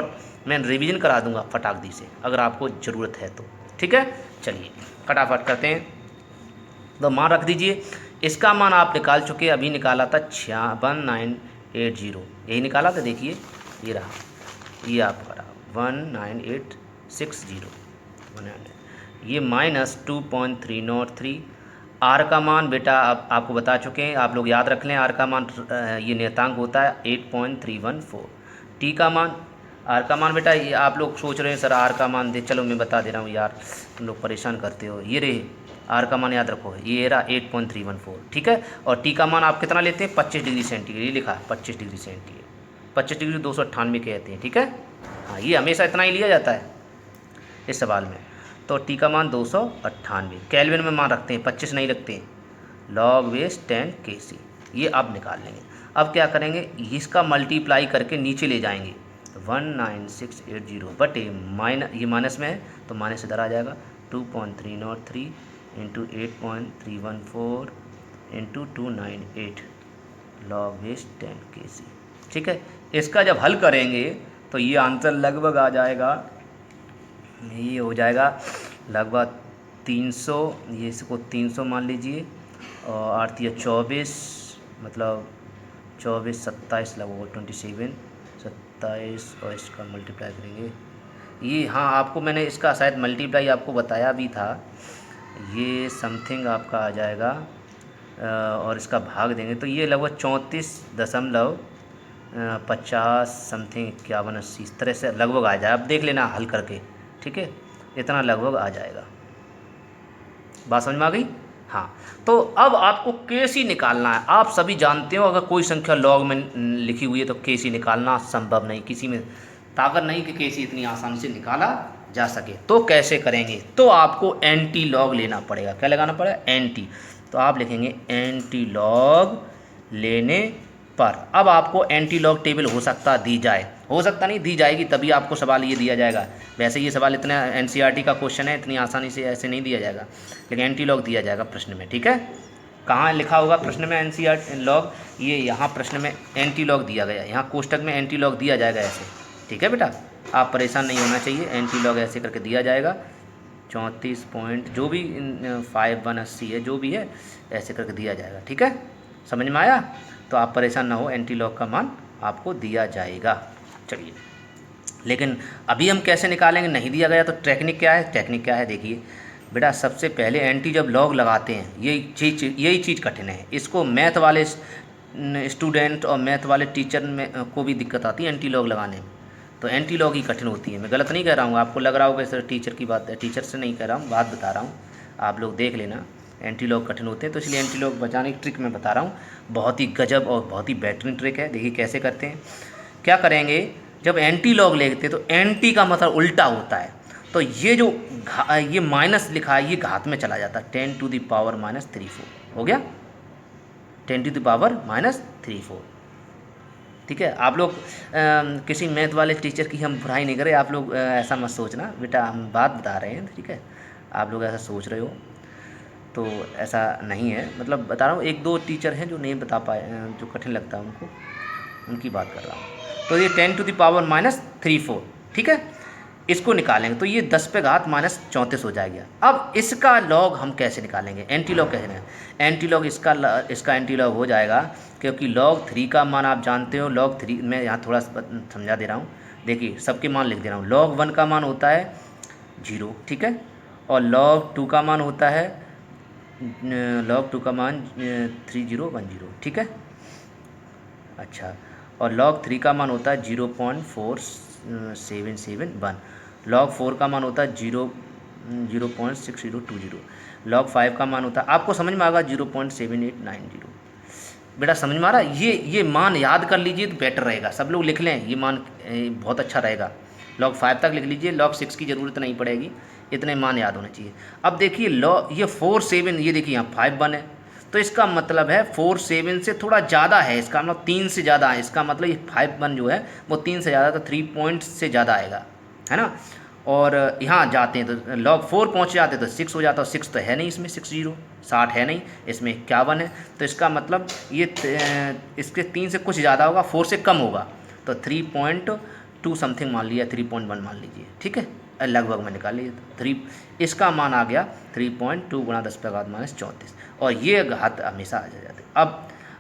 मैं रिवीजन करा दूंगा फटाकदी से, अगर आपको ज़रूरत है तो। ठीक है, चलिए फटाफट करते हैं। तो मान रख दीजिए, इसका मान आप निकाल चुके, अभी निकाला था 1980, यही निकाला था, देखिए ये रहा, ये आपका रहा 19860, ये -2.303। आर का मान बेटा आपको बता चुके हैं, आप लोग याद रख लें, आर का मान ये नियतांक होता है 8.314। टी का मान, आर का मान बेटा ये आप लोग सोच रहे हैं सर आर का मान दे, चलो मैं बता दे रहा हूँ यार, तुम लोग परेशान करते हो। ये रहे आर का मान, याद रखो, ये रहा 8.314, ठीक है। और टी का मान आप कितना लेते हैं, 25 डिग्री सेंटीग्रेड, ये लिखा 25 डिग्री सेंटीग्रेड, 25 डिग्री 298 कहते हैं, ठीक है। हाँ, ये हमेशा इतना ही लिया जाता है इस सवाल में। तो टी का मान 298, केल्विन में मान रखते हैं, 25 नहीं रखते हैं, log बेस 10 kc, ये अब निकाल लेंगे। अब क्या करेंगे, इसका मल्टीप्लाई करके नीचे ले जाएंगे, 19680 बटे ये माइनस में है तो माइनस इधर आ जाएगा, 2.303 into 8.314 into 298 log base 10 kc, ठीक है। इसका जब हल करेंगे तो ये आंसर लगभग आ जाएगा, ये हो जाएगा लगभग 300, ये इसको 300 मान लीजिए, और आरती 24, मतलब 24 27 लगभग 27 27, और इसका मल्टीप्लाई करेंगे ये, हाँ आपको मैंने इसका शायद मल्टीप्लाई आपको बताया भी था, ये समथिंग आपका आ जाएगा, और इसका भाग देंगे तो ये लगभग 34.50 समथिंग 51-80 इस तरह से लगभग आ जाए, अब देख लेना हल करके, ठीक है, इतना लगभग आ जाएगा। बात समझ में आ गई? हाँ, तो अब आपको केसी निकालना है। आप सभी जानते हो अगर कोई संख्या लॉग में लिखी हुई है तो केसी निकालना संभव नहीं, किसी में ताकत नहीं कि केसी इतनी आसानी से निकाला जा सके। तो कैसे करेंगे, तो आपको एंटी लॉग लेना पड़ेगा। क्या लगाना पड़ेगा, एंटी। तो आप लिखेंगे एंटी लॉग लेने पर। अब आपको एंटी लॉग टेबल हो सकता दी जाए, हो सकता नहीं, दी जाएगी, तभी आपको सवाल ये दिया जाएगा। वैसे ये सवाल इतना एनसीईआरटी का क्वेश्चन है, इतनी आसानी से ऐसे नहीं दिया जाएगा, लेकिन एंटी लॉग दिया जाएगा प्रश्न में, ठीक है। कहाँ लिखा होगा प्रश्न में एनसीईआरटी लॉग, ये यहाँ प्रश्न में एंटी लॉग दिया गया, यहाँ कोष्टक में एंटी लॉग दिया जाएगा ऐसे, ठीक है बेटा, आप परेशान नहीं होना चाहिए, एंटी लॉग ऐसे करके दिया जाएगा। 34 पॉइंट जो भी 5180 है, जो भी है ऐसे करके दिया जाएगा, ठीक है, समझ में आया। तो आप परेशान ना हो, एंटी लॉग का मान आपको दिया जाएगा। चलिए, लेकिन अभी हम कैसे निकालेंगे, नहीं दिया गया तो टेक्निक क्या है, टेक्निक क्या है देखिए बेटा। सबसे पहले एंटी जब लॉग लगाते हैं, यही चीज़ कठिन है, इसको मैथ वाले स्टूडेंट और मैथ वाले टीचर में को भी दिक्कत आती है एंटी लॉग लगाने में। तो एंटी लॉग ही कठिन होती है, मैं गलत नहीं कह रहा हूँ, आपको लग रहा होगा सर टीचर की बात है, टीचर से नहीं कह रहा हूँ, बात बता रहा हूँ, आप लोग देख लेना, एंटी लॉग कठिन होते हैं, तो इसलिए एंटी लॉग बचाने की ट्रिक मैं बता रहा हूँ। बहुत ही गजब और बहुत ही बेहतरीन ट्रिक है, देखिए कैसे करते हैं। क्या करेंगे, जब एंटी लॉग लेते तो एंटी का मतलब उल्टा होता है, तो ये जो ये माइनस लिखा है ये घात में चला जाता है, 10 टू द पावर -34 हो गया, 10 टू द पावर -34, ठीक है। आप लोग किसी मैथ वाले टीचर की हम बुराई नहीं करें, आप लोग ऐसा मत सोचना बेटा, हम बात बता रहे हैं, ठीक है, आप लोग ऐसा सोच रहे हो तो ऐसा नहीं है, मतलब बता रहा हूँ, एक दो टीचर हैं जो नहीं बता पाए, जो कठिन लगता है उनको, उनकी बात कर रहा हूँ। तो ये 10 टू द पावर -34, ठीक है, इसको निकालेंगे तो ये 10 पे घात -34 हो जाएगा। अब इसका लॉग हम कैसे निकालेंगे, एंटी लॉग कैसे निकालेंगे, एंटी लॉग इसका एंटी लॉग हो जाएगा, क्योंकि log 3 का मान आप जानते हो, log 3 मैं यहाँ थोड़ा समझा दे रहा हूँ, देखिए सबके मान लिख दे रहा हूँ। log 1 का मान होता है 0, ठीक है, और log 2 का मान होता है log 2 का मान 3010, ठीक है। अच्छा, और log 3 का मान होता है 0.4771, log 4 का मान होता है 0.6020, log 5 का मान होता है, आपको समझ में आएगा 0.7890। बेटा समझ में आ रहा है? ये मान याद कर लीजिए तो बेटर रहेगा, सब लोग लिख लें, ये मान बहुत अच्छा रहेगा। log 5 तक लिख लीजिए, log 6 की ज़रूरत नहीं पड़ेगी, इतने मान याद होने चाहिए। अब देखिए ये 47, ये देखिए यहाँ 5 1 है, तो इसका मतलब है 47 से थोड़ा ज़्यादा है, इसका मतलब 3 से ज़्यादा है, इसका मतलब ये 5 1 जो है वो 3 से ज़्यादा, तो 3 पॉइंट से ज़्यादा आएगा, है ना। और यहाँ जाते हैं तो log 4 पहुँच जाते हैं तो 6 हो जाता है, 6 तो है नहीं इसमें, 60 है नहीं, इसमें 51 है, तो इसका मतलब ये इसके 3 से कुछ ज़्यादा होगा, 4 से कम होगा, तो 3.2 समथिंग मान लिया, 3.1 मान लीजिए, ठीक है, लगभग में निकाल लीजिए, 3 इसका मान आ गया 3.2 गुणा 10⁻⁻34, और ये घात हमेशा आ जाते।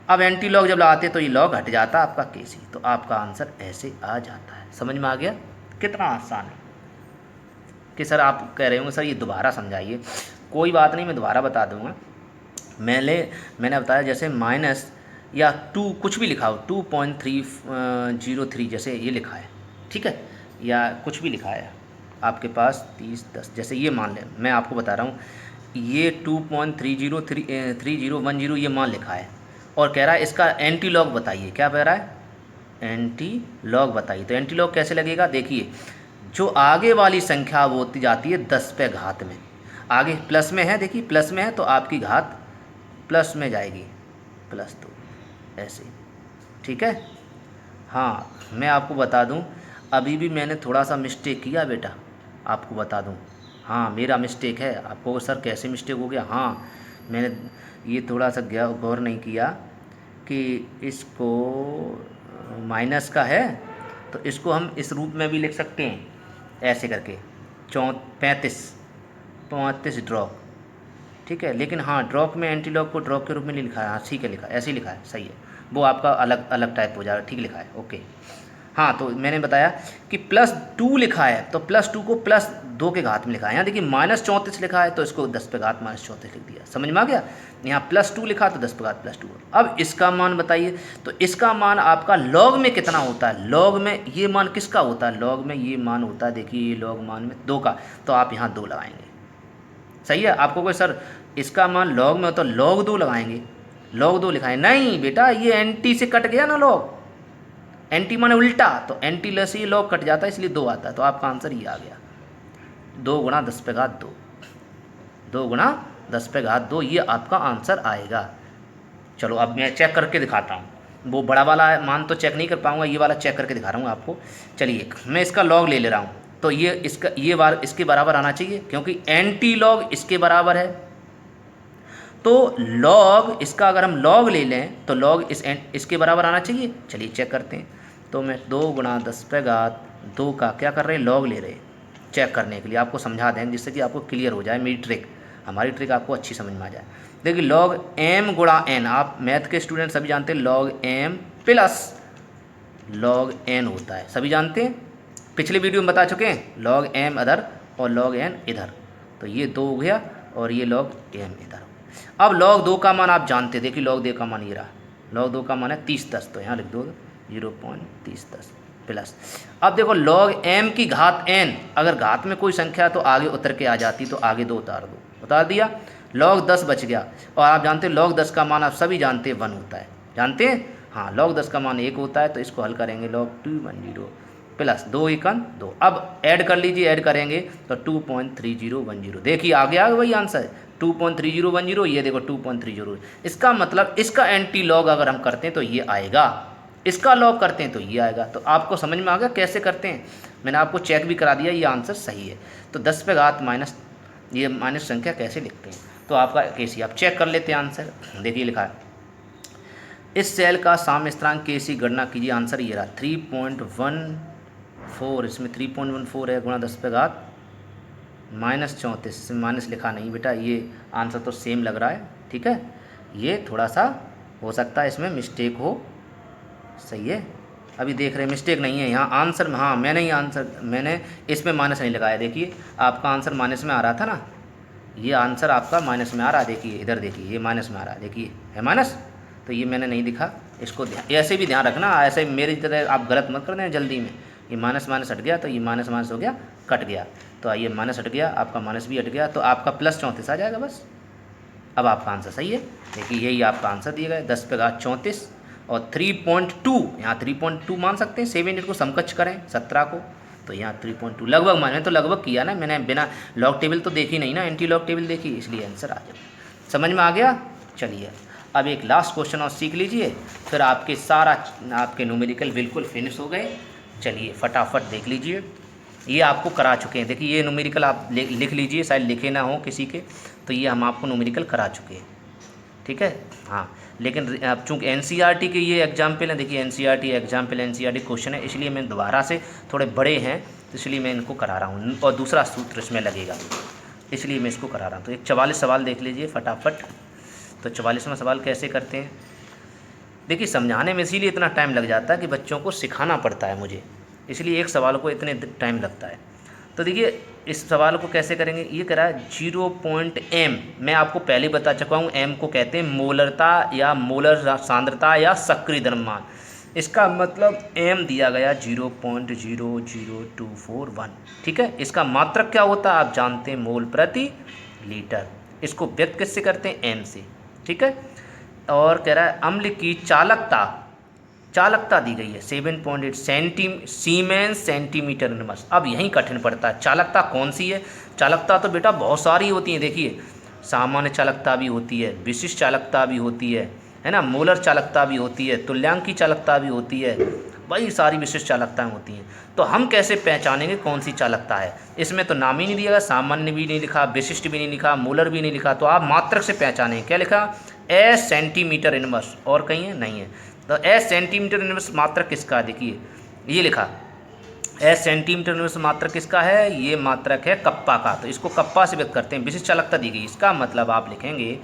अब एंटी लॉग जब लगाते तो ये लॉग हट जाता आपका केसी, तो आपका आंसर ऐसे आ जाता है। समझ में आ गया? कितना आसान है कि सर आप कह रहे होंगे सर ये दोबारा समझाइए, कोई बात नहीं, मैं दोबारा बता दूंगा। मैंने बताया जैसे माइनस या 2 कुछ भी लिखा हो, 2.303 जैसे ये लिखा है, ठीक है, या कुछ भी लिखा है आपके पास 30 10 जैसे ये मान लें, मैं आपको बता रहा हूँ ये 2.3010 ये मान लिखा है, और कह रहा है इसका एंटी लॉग बताइए। क्या कह रहा है? एंटी लॉग बताइए। तो एंटी लॉग कैसे लगेगा? देखिए, जो आगे वाली संख्या वो होती जाती है 10 पे घात में, आगे प्लस में है, देखिए प्लस में है तो आपकी घात प्लस में जाएगी, +2 ऐसे, ठीक है। हाँ, मैं आपको बता दूं, अभी भी मैंने थोड़ा सा मिस्टेक किया बेटा, आपको बता दूं, हाँ मेरा मिस्टेक है। आपको सर कैसे मिस्टेक हो गया? हाँ, मैंने ये थोड़ा सा गौर नहीं किया कि इसको माइनस का है तो इसको हम इस रूप में भी लिख सकते हैं, ऐसे करके 35 ड्रॉप, ठीक है। लेकिन हाँ, ड्रॉप में एंटी लॉग को ड्रॉप के रूप में नहीं लिखा है, हाँ ठीक है, लिखा है, ऐसे ही लिखा है, सही है, वो आपका अलग अलग टाइप हो जाएगा, ठीक लिखा है, ओके। हाँ, तो मैंने बताया कि +2 लिखा है तो +2 को +2 के घात में लिखा है। यहाँ देखिए -34 लिखा है तो इसको 10 पे घात -34 लिख दिया। समझ में आ गया? यहाँ +2 लिखा तो 10 पे घात +2। अब इसका मान बताइए, तो इसका मान आपका लॉग में कितना होता है? लॉग में ये मान किसका होता है? लॉग में ये मान होता है, देखिए ये लॉग मान में 2 का, तो आप यहाँ 2 लगाएंगे, सही है। आपको कोई सर इसका मान लॉग में हो तो log 2 लगाएंगे, log 2 लिखाएं, नहीं बेटा ये एंटी से कट गया ना, लॉग एंटी माने उल्टा, तो एंटी लेस ही लॉग कट जाता है, इसलिए 2 आता है, तो आपका आंसर ये आ गया 2 गुणा 10 पे घात 2, 2 गुणा 10 पे घात 2, ये आपका आंसर आएगा। चलो अब मैं चेक करके दिखाता हूँ, वो बड़ा वाला मान तो चेक नहीं कर पाऊँगा, ये वाला चेक करके दिखा रहा हूँ आपको। चलिए मैं इसका लॉग ले रहा हूँ, तो ये इसके बराबर आना चाहिए, क्योंकि एंटी लॉग इसके बराबर है, तो लॉग इसका अगर हम लॉग ले लें तो लॉग इसके बराबर आना चाहिए। चलिए चेक करते हैं, तो मैं 2 गुणा 10 पे घात 2 का क्या कर रहे हैं? लॉग ले रहे हैं, चेक करने के लिए आपको समझा दें, जिससे कि आपको क्लियर हो जाए मेरी ट्रिक, हमारी ट्रिक आपको अच्छी समझ में आ जाए। देखिए लॉग m गुणा n, आप मैथ के स्टूडेंट सभी जानते हैं log m plus log n होता है, सभी जानते हैं, पिछले वीडियो में बता चुके हैं, लॉग m इधर और लॉग n इधर, तो ये 2 हो गया और ये लॉग m इधर। अब log 2 का मान आप जानते, देखिए log 2 का मान ये रहा, log 2 का मान है 3010, तो यहाँ लिख दो 0.3010 प्लस। अब देखो log m की घात n, अगर घात में कोई संख्या तो आगे उतर के आ जाती, तो आगे 2 उतार दिया, log 10 बच गया। और आप जानते हैं log 10 का मान आप सभी जानते हैं 1 होता है, जानते हैं, हाँ log 10 का मान 1 होता है, तो इसको हल करेंगे log 210 प्लस 2 × 2। अब ऐड कर लीजिए, ऐड करेंगे तो 2.3010, देखिए आ गया वही आंसर 2.3010, ये देखो 2.30। इसका मतलब इसका एंटी लॉग अगर हम करते हैं तो ये आएगा, इसका लॉग करते हैं तो ये आएगा। तो आपको समझ में आ गया कैसे करते हैं, मैंने आपको चेक भी करा दिया, ये आंसर सही है। तो 10 पे घात माइनस, ये माइनस संख्या कैसे लिखते हैं, तो आपका केसी आप चेक कर लेते हैं आंसर। देखिए लिखा है, इस सेल का साम्य स्थिरांक केसी गणना कीजिए, आंसर ये रहा 3.14, इसमें 3.14 है, गुणा 10 पे घात -34, माइनस लिखा नहीं बेटा, ये आंसर तो सेम लग रहा है, ठीक है, ये थोड़ा सा हो सकता है इसमें मिस्टेक हो, सही है, अभी देख रहे हैं मिस्टेक नहीं है यहाँ आंसर में, हाँ मैंने इसमें माइनस नहीं लगाया, देखिए आपका आंसर माइनस में आ रहा था ना, ये आंसर आपका माइनस में आ रहा है, देखिए इधर देखिए ये माइनस में आ रहा है, देखिए है माइनस, तो ये मैंने नहीं लिखा, इसको ऐसे भी ध्यान रखना, ऐसे मेरी तरह आप गलत मत कर दें जल्दी में। ये माइनस माइनस हट गया तो ये माइनस माइनस हो गया, कट गया, तो ये माइनस हट गया, आपका माइनस भी हट गया, तो आपका प्लस 34 आ जाएगा बस। अब आपका आंसर सही है। देखिए यही आपका आंसर दिया गया है, 10 पे घात 34 और 3.2, यहाँ 3.2 मान सकते हैं, 7 को समकक्ष करें 17 को, तो यहाँ 3.2 लगभग मैंने तो लगभग किया ना, मैंने बिना लॉग टेबल तो देखी नहीं ना, एंटी लॉग टेबल देखी, इसलिए आंसर आ जाए। समझ में आ गया। चलिए अब एक लास्ट क्वेश्चन और सीख लीजिए, फिर आपके सारा आपके न्यूमेरिकल बिल्कुल फिनिश हो गए। चलिए फटाफट देख लीजिए, ये आपको करा चुके हैं। देखिए ये न्यूमेरिकल आप लिख लीजिए, शायद लिखे ना हो किसी के, तो ये हम आपको न्यूमेरिकल करा चुके हैं, ठीक है। हाँ लेकिन अब चूँकि एनसीईआरटी के ये एग्जाम्पल हैं, देखिए एनसीईआरटी एग्जाम्पल एनसीईआरटी क्वेश्चन है, इसलिए मैं दोबारा से थोड़े बड़े हैं तो इसलिए मैं इनको करा रहा हूँ, और दूसरा सूत्र इसमें लगेगा, इसलिए मैं इसको करा रहा हूँ। तो एक 44 सवाल देख लीजिए फटाफट। तो 44वां सवाल कैसे करते हैं, देखिए समझाने में इसीलिए इतना टाइम लग जाता है कि बच्चों को सिखाना पड़ता है मुझे, इसलिए एक सवाल को इतने टाइम लगता है। तो देखिए इस सवाल को कैसे करेंगे, ये कह रहा है 0.m, मैं आपको पहले बता चुका हूँ, m को कहते हैं मोलरता या मोलर सांद्रता या सक्रिय द्रव्यमान। इसका मतलब m दिया गया 0.00241, ठीक है। इसका मात्रक क्या होता है आप जानते हैं, मोल प्रति लीटर। इसको व्यक्त किससे करते हैं, m से, ठीक है। और कह रहा है अम्ल की चालकता दी गई है 7.8 सीमेंस सेंटीमीटर इनवर्स। अब यहीं कठिन पड़ता है, चालकता कौन सी है, चालकता तो बेटा बहुत सारी होती है। देखिए सामान्य चालकता भी होती है, विशिष्ट चालकता भी होती है ना, मोलर चालकता भी होती है, तुल्यांकी चालकता भी होती है, बड़ी सारी विशिष्ट चालकताएँ होती हैं। तो हम कैसे पहचानेंगे कौन सी चालकता है, इसमें तो नाम ही नहीं दिया गया, सामान्य भी नहीं लिखा, विशिष्ट भी नहीं लिखा, मोलर भी नहीं लिखा, तो आप मात्रक से पहचानेंगे। क्या लिखा, एस सेंटीमीटर इनवर्स, और कहीं है नहीं है। तो एस सेंटीमीटर इनवर्स मात्रक किसका है, देखिए ये लिखा एस सेंटीमीटर इनवर्स मात्रक किसका है, ये मात्रक है कप्पा का। तो इसको कप्पा से व्यक्त करते हैं, विशिष्ट चालकता दी गई, इसका मतलब आप लिखेंगे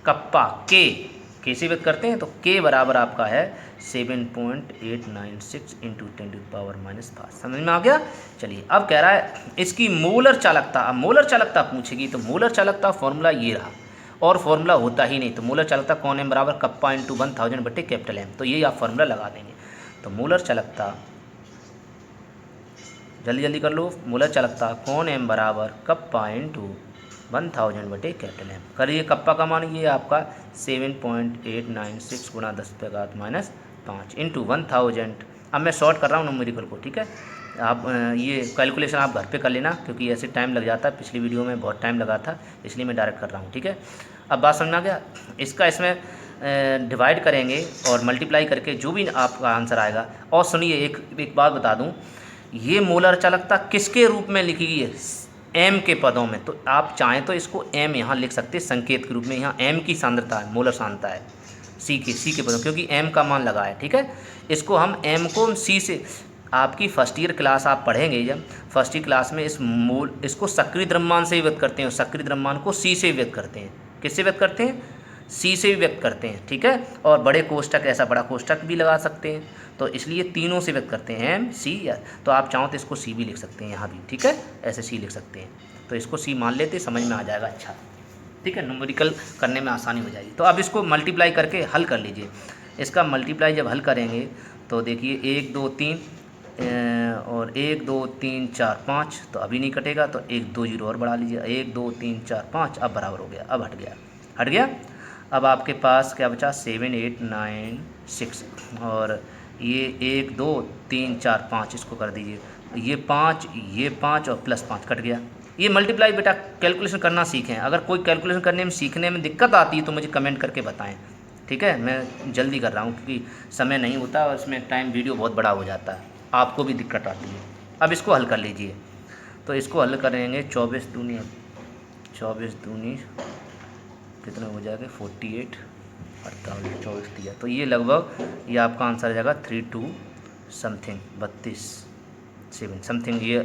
कप्पा के से व्यक्त करते हैं, तो के बराबर आपका है 7.896 इंटू 10⁻⁵। समझ में आ गया। चलिए अब कह रहा है इसकी मोलर चालकता, अब मोलर चालकता पूछेगी तो मोलर चालकता फॉर्मूला ये रहा, और फॉर्मूला होता ही नहीं, तो मोलर चालकता कौन है, बराबर कप्पा इंटू 1000 बटे कैपिटल M, तो ये आप फॉर्मूला लगा देंगे। तो मोलर चालकता जल्दी जल्दी कर लो, मोलर चालकता कौन M बराबर कप्पा इंटू 1000 बटे कैपिटल M। करिए कप्पा का मान ये आपका 7.896 गुणा 10⁻⁵ इंटू 1000। अब मैं शॉर्ट कर रहा हूँ न्यूमेरिकल को, ठीक है। आप ये कैलकुलेशन आप घर पे कर लेना, क्योंकि ऐसे टाइम लग जाता है, पिछली वीडियो में बहुत टाइम लगा था, इसलिए मैं डायरेक्ट कर रहा हूँ, ठीक है। अब बात समझ में आ गया। इसका इसमें डिवाइड करेंगे और मल्टीप्लाई करके जो भी आपका आंसर आएगा। और सुनिए एक बात बता दूँ, ये मोलर चालकता किसके रूप में लिखी गई है, m के पदों में। तो आप चाहें तो इसको m यहाँ लिख सकते हैं संकेत के रूप में, यहाँ m की सांद्रता है, मोलर सांद्रता है c के पदों, क्योंकि m का मान लगा है, ठीक है। इसको हम m को c से, आपकी फर्स्ट ईयर क्लास आप पढ़ेंगे, जब फर्स्ट ईयर क्लास में इसको सक्रिय द्रव्यमान से व्यक्त करते हैं, सक्रिय द्रव्यमान को c से व्यक्त करते हैं, किससे व्यक्त करते हैं, c से भी व्यक्त करते हैं, ठीक है। और बड़े कोष्ठक, ऐसा बड़ा कोष्ठक भी लगा सकते हैं, तो इसलिए तीनों से व्यक्त करते हैं m c या, तो आप चाहो तो इसको c भी लिख सकते हैं यहाँ भी, ठीक है, ऐसे c लिख सकते हैं। तो इसको c मान लेते, समझ में आ जाएगा, अच्छा ठीक है, न्यूमेरिकल करने में आसानी हो जाएगी। तो अब इसको मल्टीप्लाई करके हल कर लीजिए। इसका मल्टीप्लाई जब हल करेंगे तो देखिए 1 2 3 और 1 2 3 4 5, तो अभी नहीं कटेगा, तो 1 2 0 और बढ़ा लीजिए, 1 2 3 4 5, अब बराबर हो गया, अब हट गया। अब आपके पास क्या बचा, 7 8 9 6, और ये 1 2 3 4 5, इसको कर दीजिए, ये 5 और प्लस 5 कट गया। ये मल्टीप्लाई बेटा कैलकुलेशन करना सीखें, अगर कोई कैलकुलेशन करने में सीखने में दिक्कत आती है तो मुझे कमेंट करके बताएं, ठीक है। मैं जल्दी कर रहा हूँ क्योंकि समय नहीं होता और इसमें टाइम वीडियो बहुत बड़ा हो जाता है, आपको भी दिक्कत आती है। अब इसको हल कर लीजिए, तो इसको हल करेंगे 24 दूनी कितना हो जाएगा, 48 48 24 दिया, तो ये लगभग ये आपका आंसर आ जाएगा 32 समथिंग 32 समथिंग, ये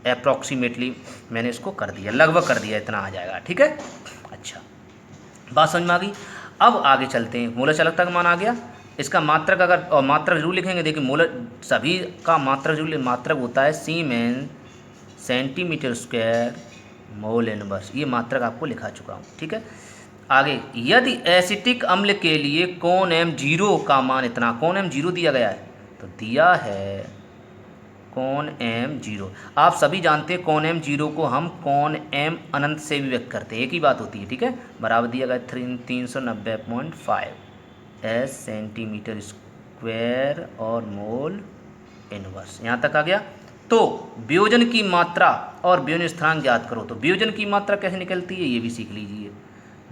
अप्रॉक्सीमेटली मैंने इसको कर दिया, लगभग कर दिया, इतना आ जाएगा, ठीक है। अच्छा बात समझ में आ गई। अब आगे चलते हैं, मोलर चालकता का मान आ गया, इसका मात्रक अगर, और मात्रक जरूर लिखेंगे, देखिए मोलर सभी का मात्रक जरूर, मात्रक होता है सीमेन सेंटीमीटर स्क्वायर मोल इनवर्स, ये मात्रक आपको लिखा चुका हूँ, ठीक है। आगे, यदि एसिटिक अम्ल के लिए कौन M0 का मान इतना, कौन M0 दिया गया है, तो दिया है कौन M0। आप सभी जानते हैं कौन M0 को हम कौन M अनंत से भी व्यक्त करते हैं, एक ही बात होती है, ठीक है। बराबर दिया गया 390.5 एस सेंटीमीटर स्क्वायर और मोल इनवर्स। यहाँ तक आ गया। तो वियोजन की मात्रा और वियोजन स्थिरांक ज्ञात करो। तो वियोजन की मात्रा कैसे निकलती है ये भी सीख लीजिए।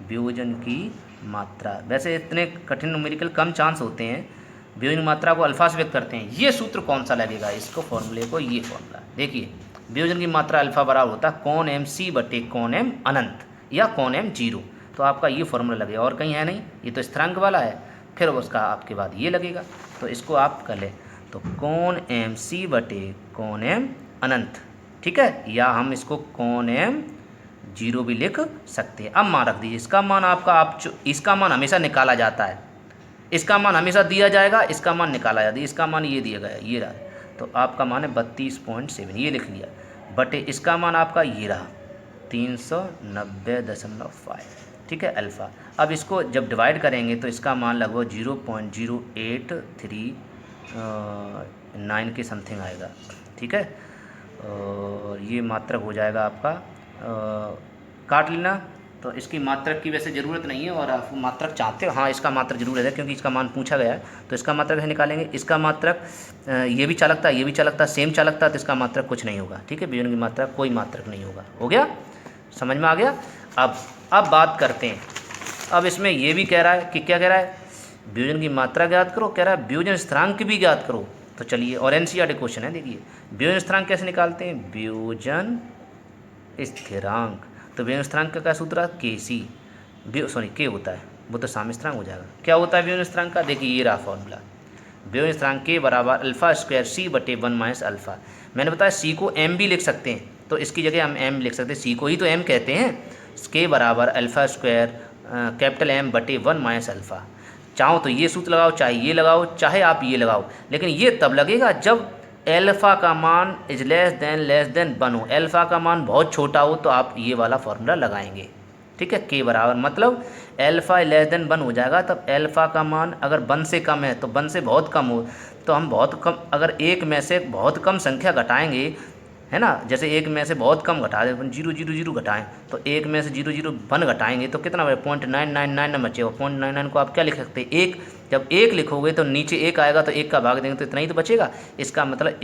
वियोजन की मात्रा, वैसे इतने कठिन न्यूमेरिकल कम चांस होते हैं, वियोजन मात्रा को अल्फा से व्यक्त करते हैं। ये सूत्र कौन सा लगेगा, इसको फॉर्मूले को, ये फॉर्मूला देखिए, वियोजन की मात्रा अल्फा बराबर होता है कौन MC बटे कौन M अनंत या कौन M0। तो आपका ये फॉर्मूला लगेगा, और कहीं है नहीं, ये तो स्थिरांक वाला है। फिर उसका आपके बाद ये लगेगा, तो इसको आप कर लें, तो कौन MC बटे कौन M अनंत, ठीक है, या हम इसको कौन M0 भी लिख सकते हैं। अब मान रख दीजिए, इसका मान आपका इसका मान हमेशा निकाला जाता है, इसका मान हमेशा दिया जाएगा, इसका मान निकाला जाता है, इसका मान ये दिया गया, ये रहा, तो आपका मान है 32.7, ये लिख लिया, बटे इसका मान आपका ये रहा 390.5, ठीक है, अल्फ़ा। अब इसको जब डिवाइड करेंगे तो इसका मान लगभग 0.0839 के समथिंग आएगा, ठीक है। और ये मात्रक हो जाएगा आपका, काट लेना। तो इसकी मात्रक की वैसे ज़रूरत नहीं है, और आप मात्रक चाहते हो, हाँ इसका मात्रक जरूर है, क्योंकि इसका मान पूछा गया है। तो इसका मात्रक कैसे निकालेंगे, इसका मात्रक ये भी चालकता, ये भी चालकता, सेम चालकता, तो इसका मात्रक कुछ नहीं होगा, ठीक है। वियोजन की मात्रक कोई मात्रक नहीं होगा। हो गया, समझ में आ गया। अब बात करते हैं, अब इसमें ये भी कह रहा है कि क्या कह रहा है, वियोजन की मात्रा ज्ञात करो, कह रहा है वियोजन स्थिरांक भी ज्ञात करो। तो चलिए, और NCERT क्वेश्चन है, देखिए वियोजन स्थिरांक कैसे निकालते हैं, वियोजन स्थिरांक। तो वियोजन स्थिरांक का क्या सूत्र है, KC, के होता है, वो तो साम्य स्थिरांक हो जाएगा। क्या होता है वियोजन स्थिरांक का, देखिए ये रहा फॉर्मूला, वियोजन स्थिरांक के बराबर अल्फा स्क्वायर C बटे 1 माइनस अल्फा। मैंने बताया C को M भी लिख सकते हैं, तो इसकी जगह हम M लिख सकते हैं, C को ही तो M कहते हैं। के बराबर अल्फा स्क्वायर कैपिटल M बटे 1 माइनस अल्फ़ा। चाहो तो ये सूत्र लगाओ, चाहे ये लगाओ, चाहे आप ये लगाओ, लेकिन ये तब लगेगा जब एल्फ़ा का मान इज लेस देन 1 हो। एल्फ़ा का मान बहुत छोटा हो तो आप ये वाला फॉर्मूला लगाएंगे, ठीक है। के बराबर मतलब एल्फ़ा लेस देन 1 हो जाएगा, तब एल्फ़ा का मान अगर 1 से कम है तो 1 से बहुत कम हो, तो हम बहुत कम, अगर एक में से बहुत कम संख्या घटाएंगे, है ना, जैसे एक में से बहुत कम घटा दे, 0.000 घटाएं, तो एक में से 0.01 घटाएंगे तो कितना बचे, 0.999 न बचेगा। 0.99 को आप क्या लिख सकते हैं, एक, जब एक लिखोगे तो नीचे एक आएगा, तो एक का भाग देंगे तो इतना ही तो बचेगा। इसका मतलब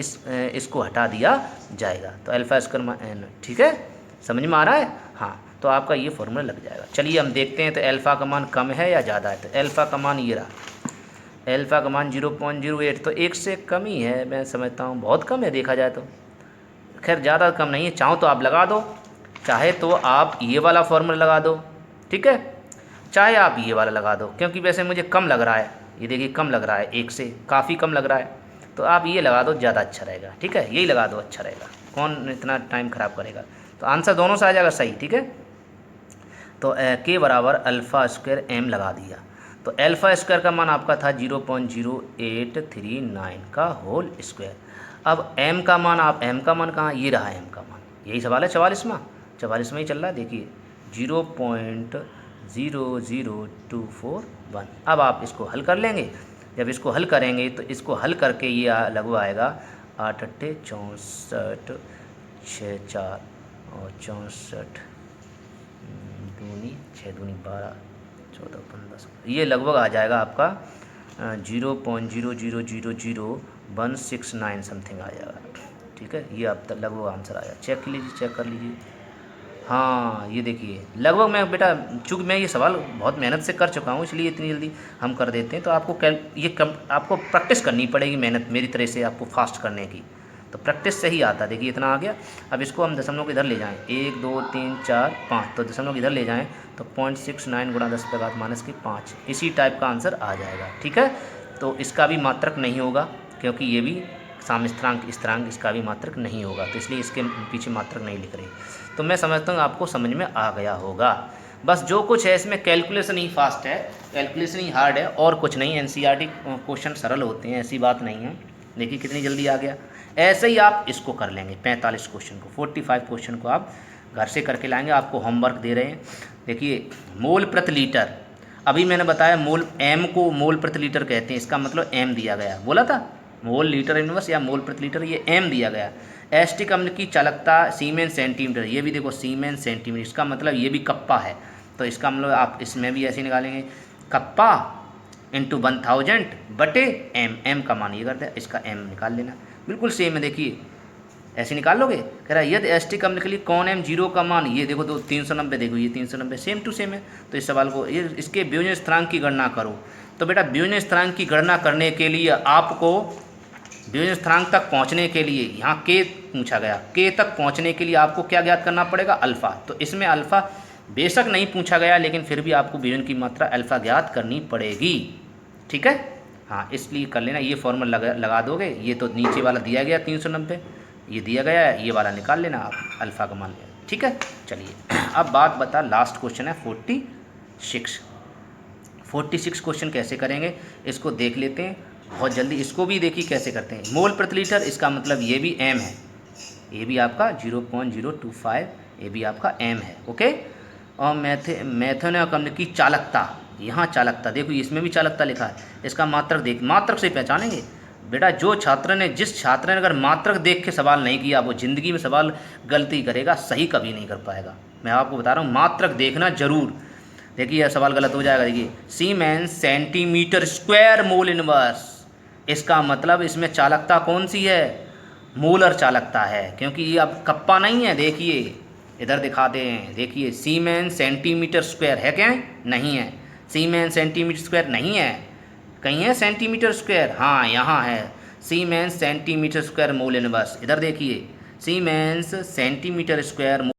इसको हटा दिया जाएगा, तो अल्फा स्क्वायर, ठीक है, समझ में आ रहा है। हाँ, तो आपका ये फॉर्मूला लग जाएगा। चलिए हम देखते हैं, तो एल्फ़ा का मान कम है या ज़्यादा है। तो एल्फ़ा का मान ये रहा, एल्फ़ा का मान 0.08, तो एक से कम ही है, मैं समझता हूँ बहुत कम है देखा जाए तो, खैर ज़्यादा कम नहीं है। चाहो तो आप लगा दो, चाहे तो आप ये वाला फॉर्मूला लगा दो, ठीक है, चाहे आप ये वाला लगा दो, क्योंकि वैसे मुझे कम लग रहा है, ये देखिए कम लग रहा है, एक से काफ़ी कम लग रहा है, तो आप ये लगा दो, ज़्यादा अच्छा रहेगा, ठीक है, यही लगा दो, अच्छा रहेगा, कौन इतना टाइम ख़राब करेगा। तो आंसर दोनों से आ जाएगा सही, ठीक है। तो के बराबर अल्फ़ा स्क्वायर M लगा दिया, तो अल्फ़ा स्क्वायर का मान आपका था 0.0839 का होल स्क्वायर। अब M का मान, आप M का मान कहाँ, ये रहा M का मान, यही सवाल है 44वां ही चल रहा है, देखिए 0.00241। अब आप इसको हल कर लेंगे, जब इसको हल करेंगे तो इसको हल करके ये लगभग आएगा 8 अट्ठे 64 6 4 और 64 दूनी 6 दूनी 12 14 15, ये लगभग आ जाएगा आपका 0.0000169 समथिंग आ जाएगा, ठीक है। ये अब तक लगभग आंसर आया, चेक कीजिए, चेक कर लीजिए। हाँ ये देखिए लगभग, मैं बेटा चूँकि मैं ये सवाल बहुत मेहनत से कर चुका हूँ, इसलिए इतनी जल्दी हम कर देते हैं। तो आपको आपको प्रैक्टिस करनी पड़ेगी, मेहनत मेरी तरह से आपको फास्ट करने की, तो प्रैक्टिस से ही आता। देखिए इतना आ गया। अब इसको हम दशमलव इधर ले जाएं, 1 2 3 4 5, तो दशमलव इधर ले जाएं तो 0.69 गुणा 10⁻⁵ इसी टाइप का आंसर आ जाएगा, ठीक है। तो इसका भी मात्रक नहीं होगा, क्योंकि ये भी साम्य स्थिरांक इसका भी मात्रक नहीं होगा, तो इसलिए इसके पीछे मात्रक नहीं लिख रही। तो मैं समझता हूँ आपको समझ में आ गया होगा। बस जो कुछ है इसमें कैलकुलेशन ही फास्ट है, कैलकुलेशन ही हार्ड है, और कुछ नहीं। NCERT क्वेश्चन सरल होते हैं, ऐसी बात नहीं है। देखिए कितनी जल्दी आ गया। ऐसे ही आप इसको कर लेंगे, 45 क्वेश्चन को, 45 क्वेश्चन को आप घर से करके लाएंगे। आपको होमवर्क दे रहे हैं, देखिए मोल प्रति लीटर, अभी मैंने बताया मोल एम को मोल प्रति लीटर कहते हैं, इसका मतलब एम दिया गया, बोला था मोल लीटर इनवर्स या मोल प्रति लीटर, ये एम दिया गया। एसिटिक अम्ल की चालकता सीमेंस सेंटीमीटर, ये भी देखो सीमेंस सेंटीमीटर, इसका मतलब ये भी कप्पा है, तो इसका मतलब आप इसमें भी ऐसे निकालेंगे कप्पा इंटू 1000 बटे एम, एम का मान ये करते हैं, इसका एम निकाल लेना, बिल्कुल सेम है। देखिए ऐसे निकाल लोगे, कह रहा है यदि एसिटिक अम्ल के लिए कौन एम जीरो का मान, ये देखो तो 390, देखो ये 390 सेम टू सेम है। तो इस सवाल को ये इसके वियोजन स्थिरांक की गणना करो। तो बेटा वियोजन स्थिरांक की गणना करने के लिए आपको वियोजन स्थिरांक तक पहुंचने के लिए यहाँ के पूछा गया, के तक पहुंचने के लिए आपको क्या ज्ञात करना पड़ेगा, अल्फ़ा। तो इसमें अल्फ़ा बेशक नहीं पूछा गया, लेकिन फिर भी आपको वियोजन की मात्रा अल्फ़ा ज्ञात करनी पड़ेगी, ठीक है। हाँ इसलिए कर लेना, ये फॉर्मूला लगा दोगे, ये तो नीचे वाला दिया गया 390, ये दिया गया है, ये वाला निकाल लेना आप, अल्फ़ा का मान लेना, ठीक है। चलिए अब बात बता, लास्ट क्वेश्चन है 46 क्वेश्चन कैसे करेंगे इसको देख लेते हैं बहुत जल्दी। इसको भी देखिए कैसे करते हैं। मोल प्रति लीटर, इसका मतलब ये भी एम है, ये भी आपका 0.025, ये भी आपका एम है, ओके। और मेथेनॉइक अम्ल की चालकता, यहाँ चालकता देखो इसमें भी चालकता लिखा है, इसका मात्रक देख, मात्रक से पहचानेंगे बेटा। जो छात्र ने, जिस छात्र ने अगर मात्रक देख के सवाल नहीं किया, वो ज़िंदगी में सवाल गलती करेगा, सही कभी नहीं कर पाएगा। मैं आपको बता रहा हूँ, मात्रक देखना जरूर। देखिए यह सवाल गलत हो जाएगा। देखिए siemens centimetre square mole inverse, इसका मतलब इसमें चालकता कौन सी है, मोलर चालकता है, क्योंकि ये अब कप्पा नहीं है। देखिए इधर दिखाते हैं, देखिए सीमेंस सेंटीमीटर स्क्वायर है क्या, नहीं है। सीमेंस सेंटीमीटर स्क्वायर नहीं है, कहीं है सेंटीमीटर स्क्वायर, हाँ यहाँ है siemens centimetre square mole inverse. इधर देखिए सीमेंस सेंटीमीटर स्क्वायर,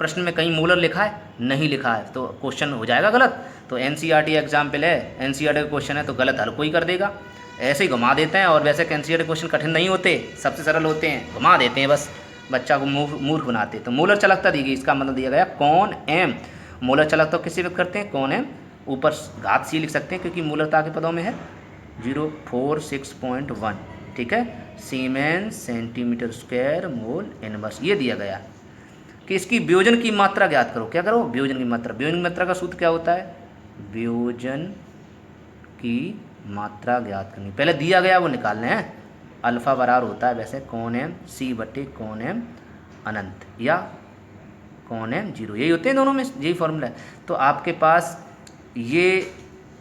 प्रश्न में कहीं मोलर लिखा है, नहीं लिखा है, तो क्वेश्चन हो जाएगा गलत। तो एनसीईआरटी एग्जाम्पल है, एनसीईआरटी का क्वेश्चन है, तो गलत हर कोई कर देगा, ऐसे ही घुमा देते हैं। और वैसे एनसीईआरटी क्वेश्चन कठिन नहीं होते, सबसे सरल होते हैं, घुमा देते हैं बस, बच्चा को मूर्ख बनाते हैं। तो मोलर चालकता दी गई, इसका मतलब दिया गया कौन एम। मोलर चालकता किससे व्यक्त करते हैं, कौन एम, ऊपर घात सी लिख सकते हैं क्योंकि मोलरता के पदों में है 046.1, ठीक है। Siemens centimetre square mole inverse, ये दिया गया कि इसकी वियोजन की मात्रा ज्ञात करो। क्या करो, वियोजन की मात्रा। वियोजन की मात्रा का सूत्र क्या होता है, वियोजन की मात्रा ज्ञात करनी, पहले दिया गया वो निकालने हैं। अल्फा बराबर होता है वैसे कौन एम सी बटे कौन एम अनंत या कौन एम जीरो, यही होते हैं दोनों में, यही फॉर्मूला है। तो आपके पास ये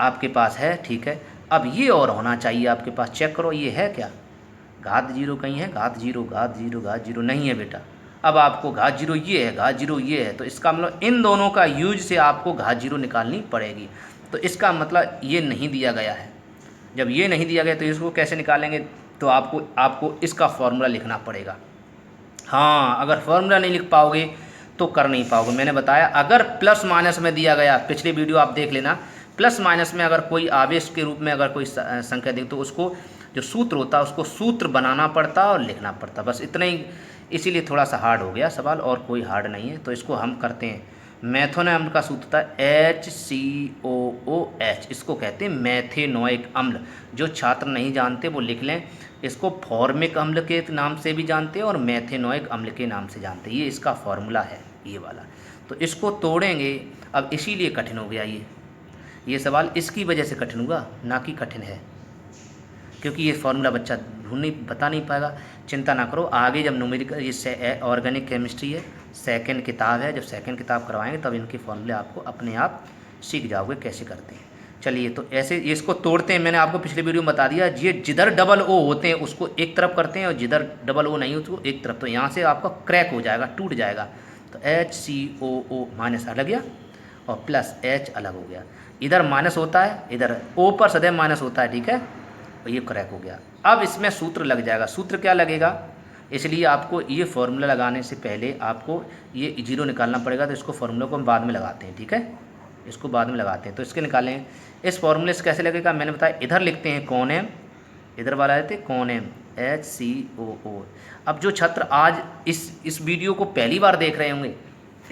आपके पास है, ठीक है। अब ये और होना चाहिए आपके पास, चेक करो ये है क्या, घात जीरो कहीं है, घात जीरो नहीं है बेटा। अब आपको घात जीरो ये है, घात जीरो ये है, तो इसका मतलब इन दोनों का यूज से आपको घात जीरो निकालनी पड़ेगी। तो इसका मतलब ये नहीं दिया गया है, जब ये नहीं दिया गया तो इसको कैसे निकालेंगे, तो आपको इसका फॉर्मूला लिखना पड़ेगा। हाँ अगर फॉर्मूला नहीं लिख पाओगे तो कर नहीं पाओगे। मैंने बताया अगर प्लस माइनस में दिया गया, पिछली वीडियो आप देख लेना, प्लस माइनस में अगर कोई आवेश के रूप में अगर कोई संख्या दे तो उसको जो सूत्र होता है उसको सूत्र बनाना पड़ता और लिखना पड़ता, बस इतना ही। इसीलिए थोड़ा सा हार्ड हो गया सवाल, और कोई हार्ड नहीं है। तो इसको हम करते हैं, मेथेनॉइक अम्ल का सूत्र था HCOOH, इसको कहते हैं मेथेनॉइक अम्ल। जो छात्र नहीं जानते वो लिख लें, इसको फॉर्मिक अम्ल के नाम से भी जानते हैं और मेथेनॉइक अम्ल के नाम से जानते हैं, ये इसका फॉर्मूला है ये वाला। तो इसको तोड़ेंगे, अब इसीलिए कठिन हो गया ये सवाल, इसकी वजह से कठिन हुआ, ना कि कठिन है, क्योंकि ये फार्मूला बच्चा बता नहीं पाएगा। चिंता ना करो, आगे जब न्यूमेरिकल, ये ऑर्गेनिक केमिस्ट्री है, सेकंड किताब है, जब सेकंड किताब करवाएंगे तब इनके फार्मूले आपको अपने आप सीख जाओगे कैसे करते हैं। चलिए तो ऐसे इसको तोड़ते हैं, मैंने आपको पिछले वीडियो में बता दिया, ये जिधर डबल ओ होते हैं उसको एक तरफ करते हैं और जिधर डबल ओ नहीं उसको एक तरफ, तो यहाँ से आपका क्रैक हो जाएगा, टूट जाएगा। तो HCOO माइनस अलग गया और प्लस H अलग हो गया, इधर माइनस होता है, इधर O पर सदैव माइनस होता है, ठीक है, और ये क्रैक हो गया। अब इसमें सूत्र लग जाएगा, सूत्र क्या लगेगा, इसलिए आपको ये फॉर्मूला लगाने से पहले आपको ये जीरो निकालना पड़ेगा, तो इसको फॉर्मूला को हम बाद में लगाते हैं, ठीक है, इसको बाद में लगाते हैं। तो इसके निकालें, इस फॉर्मूले से कैसे लगेगा, मैंने बताया इधर लिखते हैं कौन एम, इधर वाला लेते कौन एम HCOO। अब जो छात्र आज इस वीडियो को पहली बार देख रहे होंगे,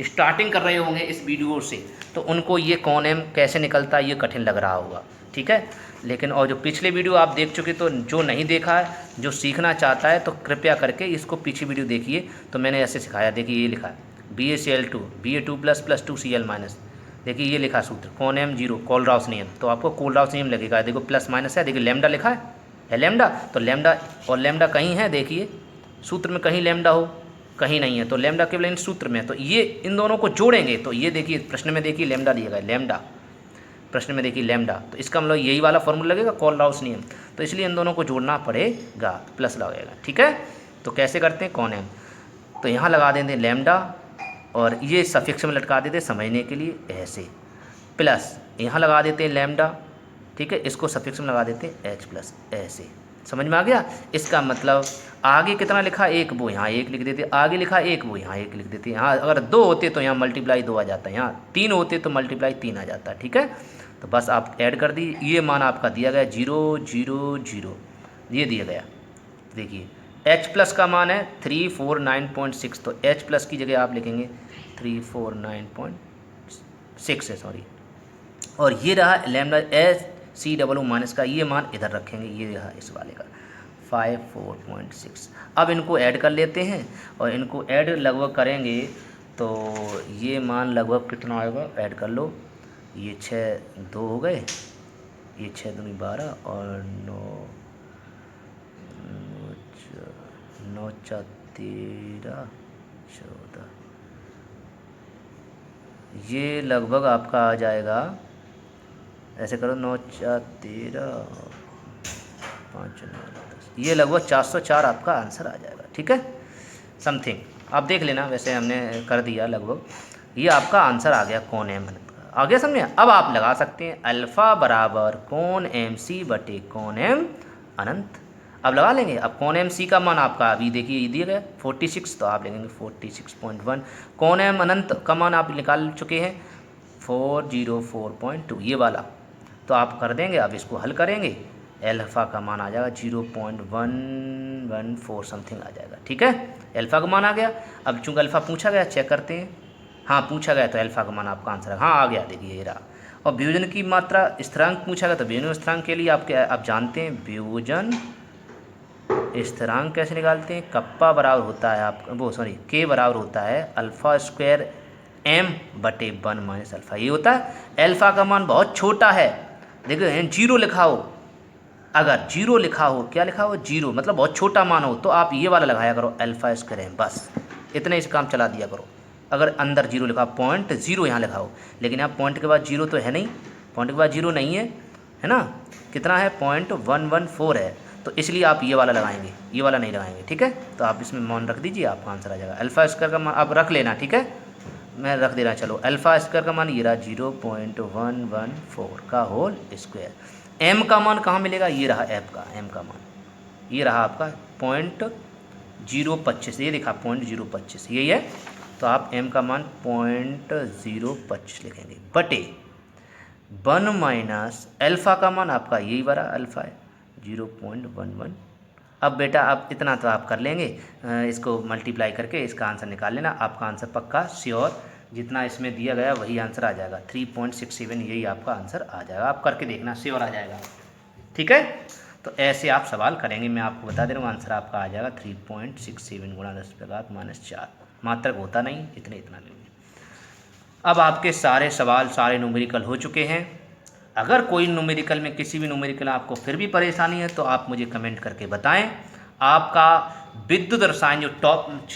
स्टार्टिंग कर रहे होंगे इस वीडियो से, तो उनको ये कौन एम कैसे निकलता है ये कठिन लग रहा होगा, ठीक है। लेकिन और जो पिछले वीडियो आप देख चुके, तो जो नहीं देखा है, जो सीखना चाहता है तो कृपया करके इसको पीछे वीडियो देखिए, तो मैंने ऐसे सिखाया। देखिए ये लिखा है BaCl2 Ba2++2Cl-, देखिए ये लिखा सूत्र कॉन एम जीरो कोलराउस नियम, तो आपको कोलराउस नियम लगेगा। देखो प्लस माइनस है, देखिए लेमडा लिखा है लेमडा, तो लेमडा और लेमडा कहीं है, देखिए सूत्र में कहीं लेमडा हो कहीं नहीं है, तो लेमडा केवल इन सूत्र में, तो ये इन दोनों को जोड़ेंगे तो ये देखिए प्रश्न में देखिए लेमडा दिया गया लेमडा, प्रश्न में देखिए लेमडा, तो इसका मतलब यही वाला फॉर्मूला लगेगा कोलराउस नियम, तो इसलिए इन दोनों को जोड़ना पड़ेगा, प्लस लगेगा। ठीक है, तो कैसे करते हैं कॉन एम, तो यहाँ लगा देते हैं लेमडा और ये सफिक्स में लटका देते समझने के लिए ऐसे, प्लस यहाँ लगा देते हैं लेमडा, ठीक है, इसको सफिक्स में लगा देते हैं एच प्लस, ऐसे समझ में आ गया। इसका मतलब आगे कितना लिखा एक, वो यहाँ एक लिख देते, आगे लिखा एक, वो यहाँ एक लिख देते, यहाँ अगर 2 होते तो यहाँ मल्टीप्लाई 2 आ जाता है, यहाँ 3 होते तो मल्टीप्लाई 3 आ जाता है। ठीक है, तो बस आप ऐड कर दी, ये मान आपका दिया गया 0 0 0, ये दिया गया। देखिए H प्लस का मान है 349.6, तो H प्लस की जगह आप लिखेंगे 349.6 है, सॉरी, और ये रहा lambda H C double minus का, ये मान इधर रखेंगे, ये रहा इस वाले का 54.6। अब इनको ऐड कर लेते हैं और इनको ऐड लगभग करेंगे तो ये मान लगभग कितना आएगा, ऐड कर लो, ये 6 2 हो गए, ये 6 दूनी 12 और 9 9 4 13 14, ये लगभग आपका आ जाएगा, ऐसे करो 9 4 13 5 9 10, ये लगभग 404 आपका आंसर आ जाएगा। ठीक है, समथिंग आप देख लेना, वैसे हमने कर दिया लगभग, ये आपका आंसर आ गया कॉन एम अनंत का, आ गया समझे। अब आप लगा सकते हैं अल्फ़ा बराबर कॉन एम सी बटे कॉन एम अनंत, अब लगा लेंगे। अब कॉन एम सी का मान आपका अभी देखिए ये दिया गया 46, तो आप लेंगे 46.1, कॉन एम अनंत का मान आप निकाल चुके हैं 404.2, ये वाला, तो आप कर देंगे। अब इसको हल करेंगे, एल्फ़ा का मान आ जाएगा 0.114 समथिंग आ जाएगा। ठीक है, एल्फ़ा का मान आ गया। अब चूँकि अल्फ़ा पूछा गया, चेक करते हैं, हाँ पूछा गया, तो एल्फ़ा का मान आपका आंसर है, हाँ आ गया, देखिए ये रहा। और वियोजन की मात्रा स्थिरांक पूछा गया, तो वियोजन स्थिरांक के लिए आप जानते हैं वियोजन स्थिरांक कैसे निकालते हैं, कप्पा बराबर होता है आप वो सॉरी के बराबर होता है अल्फ़ा स्क्वायर एम बटे 1 माइनस अल्फ़ा, ये होता है। एल्फ़ा का मान बहुत छोटा है, देखो 0 लिखा हो, अगर 0 लिखा हो, क्या लिखा हो 0, मतलब बहुत छोटा मान हो, तो आप ये वाला लगाया करो अल्फ़ा स्क्वायर एम, बस इतने से काम चला दिया करो। अगर अंदर 0 लिखा, 0.0 यहाँ लिखा हो, लेकिन यहाँ पॉइंट के बाद 0 तो है नहीं, पॉइंट के बाद 0 नहीं है, है ना, कितना है 0.114 है, तो इसलिए आप ये वाला लगाएंगे, ये वाला नहीं लगाएंगे। ठीक है, तो आप इसमें मान रख दीजिए, आपका आंसर आ जाएगा। अल्फ़ा स्क्वायर का मान आप रख लेना, ठीक है, मैं रख दे रहा, चलो अल्फ़ा स्क्वायर का मान ये रहा 0.114 का होल स्क्वायर। एम का मान कहाँ मिलेगा, ये रहा एफ का एम का मान, ये रहा आपका 0.025, ये देखा 0.025 यही है, तो आप एम का मान 0.025 लिखेंगे बटे 1 माइनस एल्फ़ा का मान आपका यही वाला अल्फ़ा है 0.11। अब बेटा आप इतना तो आप कर लेंगे, इसको मल्टीप्लाई करके इसका आंसर निकाल लेना, आपका आंसर पक्का श्योर जितना इसमें दिया गया वही आंसर आ जाएगा, 3.67 यही आपका आंसर आ जाएगा, आप करके देखना श्योर आ जाएगा। ठीक है, तो ऐसे आप सवाल करेंगे, मैं आपको बता दे रहा हूँ, आंसर आपका आ जाएगा 3.67 गुणा 10⁻⁴ मात्रक होता नहीं, इतना लेंगे। अब आपके सारे सवाल सारे न्यूमेरिकल हो चुके हैं। अगर कोई न्यूमेरिकल में किसी भी न्यूमेरिकल आपको फिर भी परेशानी है तो आप मुझे कमेंट करके बताएं। आपका विद्युत रसायन जो टॉप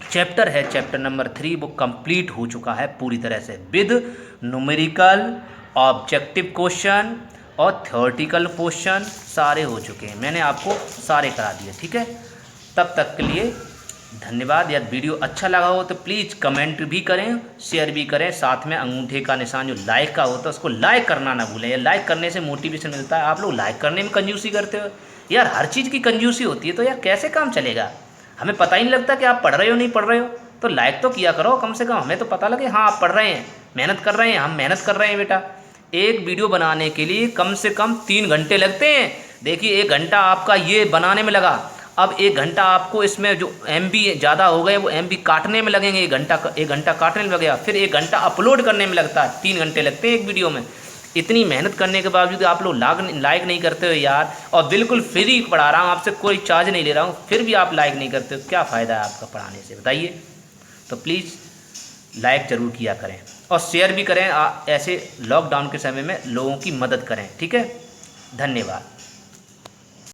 चैप्टर है, चैप्टर नंबर 3, वो कंप्लीट हो चुका है पूरी तरह से, विद न्यूमेरिकल, ऑब्जेक्टिव क्वेश्चन और थ्योरेटिकल क्वेश्चन सारे हो चुके हैं, मैंने आपको सारे करा दिए। ठीक है, तब तक के लिए धन्यवाद। यदि वीडियो अच्छा लगा हो तो प्लीज़ कमेंट भी करें, शेयर भी करें, साथ में अंगूठे का निशान जो लाइक का होता है उसको लाइक करना ना भूलें, लाइक करने से मोटिवेशन मिलता है। आप लोग लाइक करने में कंजूसी करते हो यार, हर चीज़ की कंजूसी होती है तो यार कैसे काम चलेगा, हमें पता ही नहीं लगता कि आप पढ़ रहे हो नहीं पढ़ रहे हो, तो लाइक तो किया करो कम से कम, हमें तो पता लगे हाँ आप पढ़ रहे हैं, मेहनत कर रहे हैं, हम मेहनत कर रहे हैं। बेटा एक वीडियो बनाने के लिए कम से कम 3 घंटे लगते हैं, देखिए 1 घंटा आपका ये बनाने में लगा, अब 1 घंटा आपको इसमें जो MB ज़्यादा हो गए वो MB काटने में लगेंगे, 1 घंटा काटने में लगेगा, फिर 1 घंटा अपलोड करने में लगता है, 3 घंटे लगते हैं एक वीडियो में। इतनी मेहनत करने के बावजूद आप लोग लाइक नहीं करते हो यार, और बिल्कुल फ्री पढ़ा रहा हूँ, आपसे कोई चार्ज नहीं ले रहा हूँ, फिर भी आप लाइक नहीं करते हो, क्या फ़ायदा है आपका पढ़ाने से बताइए। तो प्लीज़ लाइक ज़रूर किया करें। और शेयर भी करें, ऐसे लॉकडाउन के समय में लोगों की मदद करें। ठीक है, धन्यवाद।